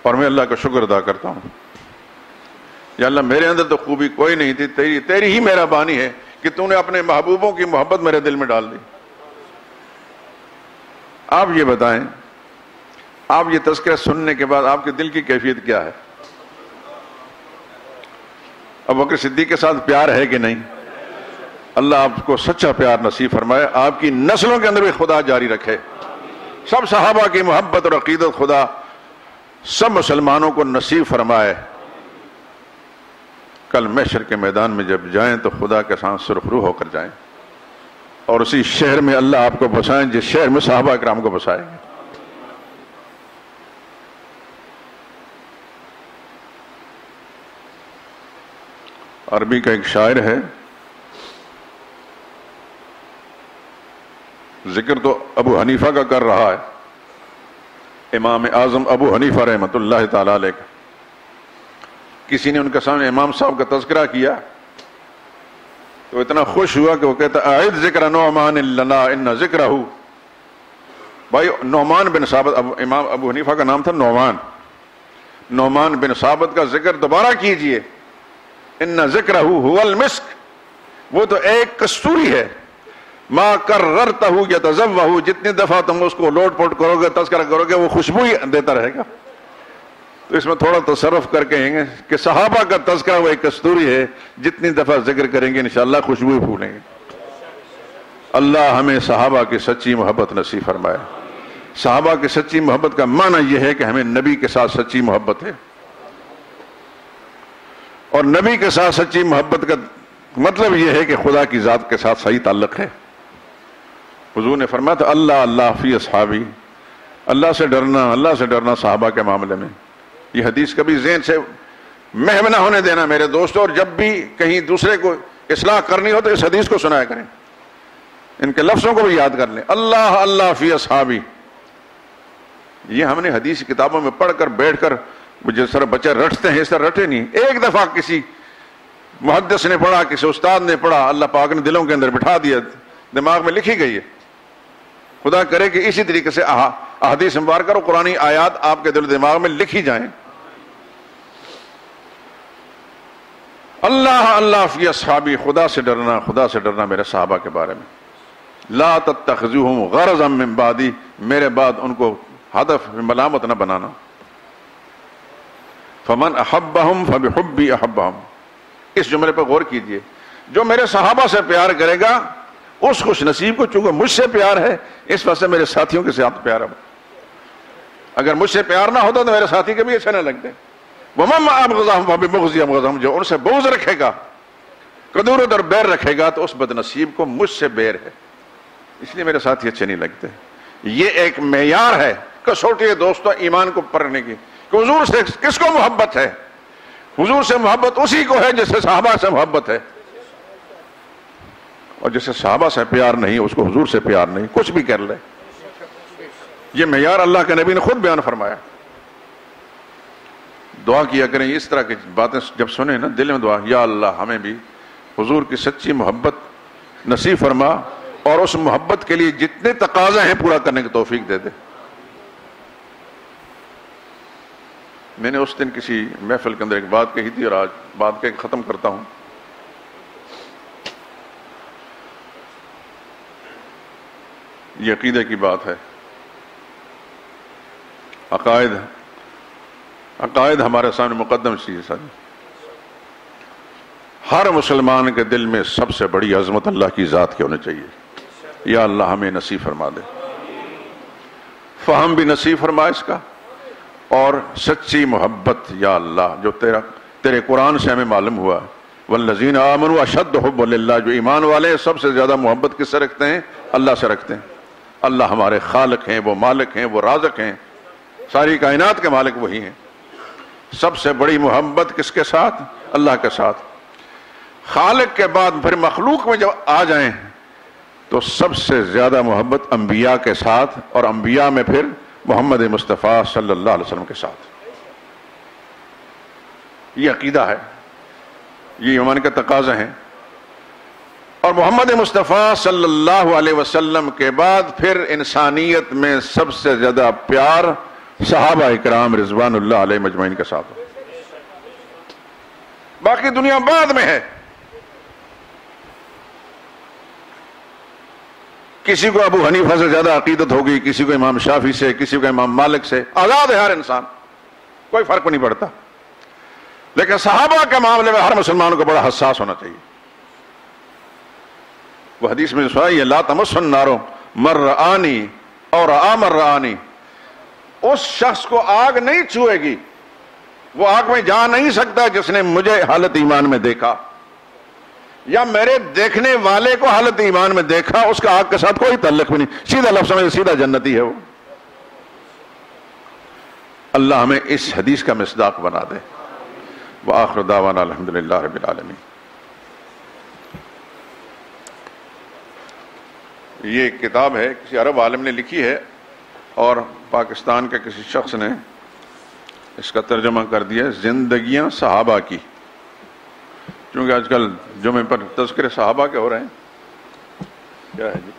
اور میں اللہ کا شکر ادا کرتا ہوں. یا اللہ میرے اندر تو خوبی کوئی نہیں تھی، تیری ہی مہربانی ہے کہ تو نے اپنے محبوبوں کی محبت میرے دل میں ڈال دی. آپ یہ بتائیں، آپ یہ تذکرہ سننے کے بعد آپ کے دل کی کیفیت کیا ہے؟ ابوبکر صدیق کے ساتھ پیار ہے کہ نہیں؟ اللہ آپ کو سچا پیار نصیب فرمائے، آپ کی نسلوں کے اندر بھی خدا جاری رکھے. سب صحابہ کی محبت اور عقیدت خدا سب مسلمانوں کو نصیب فرمائے. کل محشر کے میدان میں جب جائیں تو خدا کے ساتھ سرخرو ہو کر جائیں، اور اسی شہر میں اللہ آپ کو بسائیں جس شہر میں صحابہ کرام کو بسائیں گے. عربی کا ایک شاعر ہے، ذکر تو ابو حنیفہ کا کر رہا ہے، امام اعظم ابو حنیفہ رحمۃ اللہ تعالی علیہ کا. کسی نے ان کے سامنے امام صاحب کا تذکرہ کیا تو اتنا خوش ہوا کہ وہ کہتا اعد ذکر نعمان لنا ان ذکرہ. بھائی نعمان بن ثابت، امام ابو حنیفہ کا نام تھا نعمان بن ثابت کا ذکر دوبارہ کیجئے. ان ذکرہ هو المسک، وہ تو ایک کستوری ہے. ما کررتہ یتزوہ، جتنی دفعہ تم اس کو لوٹ پوٹ کرو گے، تذکرہ کرو گے، وہ خوشبو ہی دیتا رہے گا. تو اس میں تھوڑا تصرف کر کے کہیں گے کہ صحابہ کا تذکرہ وہ ایک کستوری ہے، جتنی دفعہ ذکر کریں گے انشاءاللہ خوشبو ہی پھولیں گے. اللہ ہمیں صحابہ کی سچی محبت نصیب فرمائے. صحابہ کی سچی محبت کا معنی یہ ہے کہ ہمیں نبی کے ساتھ سچی محبت ہے، اور نبی کے ساتھ سچی محبت کا مطلب یہ ہے کہ خدا کی ذات کے ساتھ صحیح تعلق ہے. حضور نے فرمایا تھا اللہ فی اصحابی، اللہ سے ڈرنا صحابہ کے معاملے میں. یہ حدیث کبھی ذہن سے محو نہ ہونے دینا میرے دوستوں، اور جب بھی کہیں دوسرے کو اصلاح کرنی ہو تو اس حدیث کو سنایا کریں، ان کے لفظوں کو بھی یاد کر لیں. اللہ فی اصحابی، یہ ہم نے حدیث کتابوں میں پڑھ کر بیٹھ کر جس طرح بچے رٹتے ہیں اس طرح رٹے نہیں. ایک دفعہ کسی محدث نے پڑھا، کسی استاد نے پڑھا، اللہ پاک نے دلوں کے اندر بٹھا دیا، دماغ میں لکھی گئی ہے. خدا کرے کہ اسی طریقے سے احادیث مبارکہ اور قرآنی آیات آپ کے دل و دماغ میں لکھی جائیں. اللہ فی اصحابی، خدا سے ڈرنا میرے صحابہ کے بارے میں. لا تتخذوہم غرضا من بعدی، میرے بعد ان کو ہدف ملامت نہ بنانا. فمن احبہم فبحبی احبہم، اس جملے پر غور کیجئے. جو میرے صحابہ سے پیار کرے گا اس خوش نصیب کو، چونکہ مجھ سے پیار ہے اس وجہ سے میرے ساتھیوں کے ساتھ پیار ہے. اگر مجھ سے پیار نہ ہوتا تو میرے ساتھی کبھی اچھے نہ لگتے. ومن ابغضہم فببغضی ابغضہم، جو ان سے بغض رکھے گا، کدورت اور بیر رکھے گا تو اس بد نصیب کو مجھ سے بیر ہے، اس لیے میرے ساتھی اچھے نہیں لگتے. یہ ایک معیار ہے، کسوٹی ہے دوستوں ایمان کو پرکھنے کی کہ حضور سے کس کو محبت ہے. حضور سے محبت اسی کو ہے جس سے صحابہ سے محبت ہے، اور جس سے صحابہ سے پیار نہیں اس کو حضور سے پیار نہیں، کچھ بھی کر لے. یہ معیار اللہ کے نبی نے خود بیان فرمایا. دعا کیا کریں، اس طرح کی باتیں جب سنیں نا دل میں دعا، یا اللہ ہمیں بھی حضور کی سچی محبت نصیب فرما اور اس محبت کے لیے جتنے تقاضے ہیں پورا کرنے کی توفیق دے دے۔ میں نے اس دن کسی محفل کے اندر ایک بات کہی تھی اور آج بات کہہ کے ختم کرتا ہوں۔ یہ عقیدے کی بات ہے، عقائد ہمارے سامنے مقدم چیز ہے۔ ہر مسلمان کے دل میں سب سے بڑی عظمت اللہ کی ذات کی ہونی چاہیے۔ یا اللہ ہمیں نصیب فرما دے، فہم بھی نصیب فرما اس کا، اور سچی محبت یا اللہ جو تیرے قرآن سے ہمیں معلوم ہوا، والذین آمنوا اشد حب للہ، جو ایمان والے سب سے زیادہ محبت کس سے رکھتے ہیں؟ اللہ سے رکھتے ہیں۔ اللہ ہمارے خالق ہیں، وہ مالک ہیں، وہ رازق ہیں، ساری کائنات کے مالک وہی ہیں۔ سب سے بڑی محبت کس کے ساتھ؟ اللہ کے ساتھ۔ خالق کے بعد پھر مخلوق میں جب آ جائیں تو سب سے زیادہ محبت انبیاء کے ساتھ، اور انبیاء میں پھر محمد مصطفیٰ صلی اللہ علیہ وسلم کے ساتھ۔ یہ عقیدہ ہے، یہ ایمان کے تقاضے ہیں۔ اور محمد مصطفیٰ صلی اللہ علیہ وسلم کے بعد پھر انسانیت میں سب سے زیادہ پیار صحابہ اکرام رضوان اللہ علیہ مجمعین کے ساتھ، باقی دنیا بعد میں ہے۔ کسی کو ابو حنیفہ سے زیادہ عقیدت ہوگی، کسی کو امام شافعی سے، کسی کو امام مالک سے، آزاد ہے ہر انسان، کوئی فرق نہیں پڑتا۔ لیکن صحابہ کے معاملے میں ہر مسلمان کو بڑا حساس ہونا چاہیے۔ وہ حدیث میں سنا ہے، لا تمس النار من رآنی اور رآ من رآنی، اس شخص کو آگ نہیں چھوئے گی، وہ آگ میں جا نہیں سکتا جس نے مجھے حالت ایمان میں دیکھا، یا میرے دیکھنے والے کو حالت ایمان میں دیکھا، اس کا آگ کے ساتھ کوئی تعلق بھی نہیں، سیدھا لفظ میں سیدھا جنتی ہے وہ۔ اللہ ہمیں اس حدیث کا مصداق بنا دے۔ وآخر دعوانا الحمدللہ رب العالمین۔ یہ ایک کتاب ہے، کسی عرب عالم نے لکھی ہے اور پاکستان کے کسی شخص نے اس کا ترجمہ کر دیا، زندگیاں صحابہ کی۔ چونکہ آج کل جمعے پر تذکرے صحابہ کے ہو رہے ہیں، کیا ہے جی،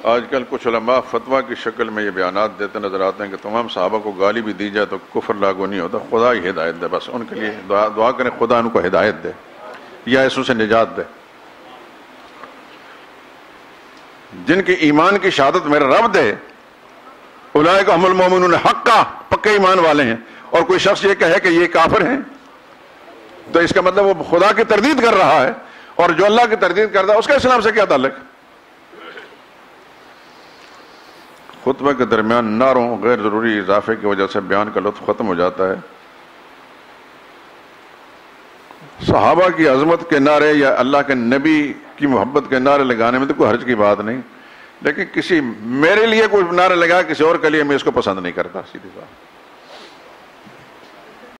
آج کل کچھ علماء فتویٰ کی شکل میں یہ بیانات دیتے نظر آتے ہیں کہ تمام صحابہ کو گالی بھی دی جائے تو کفر لاگو نہیں ہوتا، خدا ہی ہدایت دے، بس ان کے لیے دعا کریں خدا ان کو ہدایت دے یا ایسوں سے نجات دے۔ جن کی ایمان کی شہادت میرے رب دے، اولئک هم المؤمنون حقا، پکے ایمان والے ہیں۔ اور کوئی شخص یہ کہے کہ یہ کافر ہیں تو اس کا مطلب وہ خدا کی تردید کر رہا ہے، اور جو اللہ کی تردید کرتا ہے اس کا اسلام سے کیا تعلق؟ خطبہ کے درمیان نعروں غیر ضروری اضافے کی وجہ سے بیان کا لطف ختم ہو جاتا ہے۔ صحابہ کی عظمت کے نعرے یا اللہ کے نبی کی محبت کے نعرے لگانے میں تو کوئی حرج کی بات نہیں، لیکن میرے لیے کوئی نعرے لگا کسی اور کے لیے میں اس کو پسند نہیں کرتا، سیدھی بات۔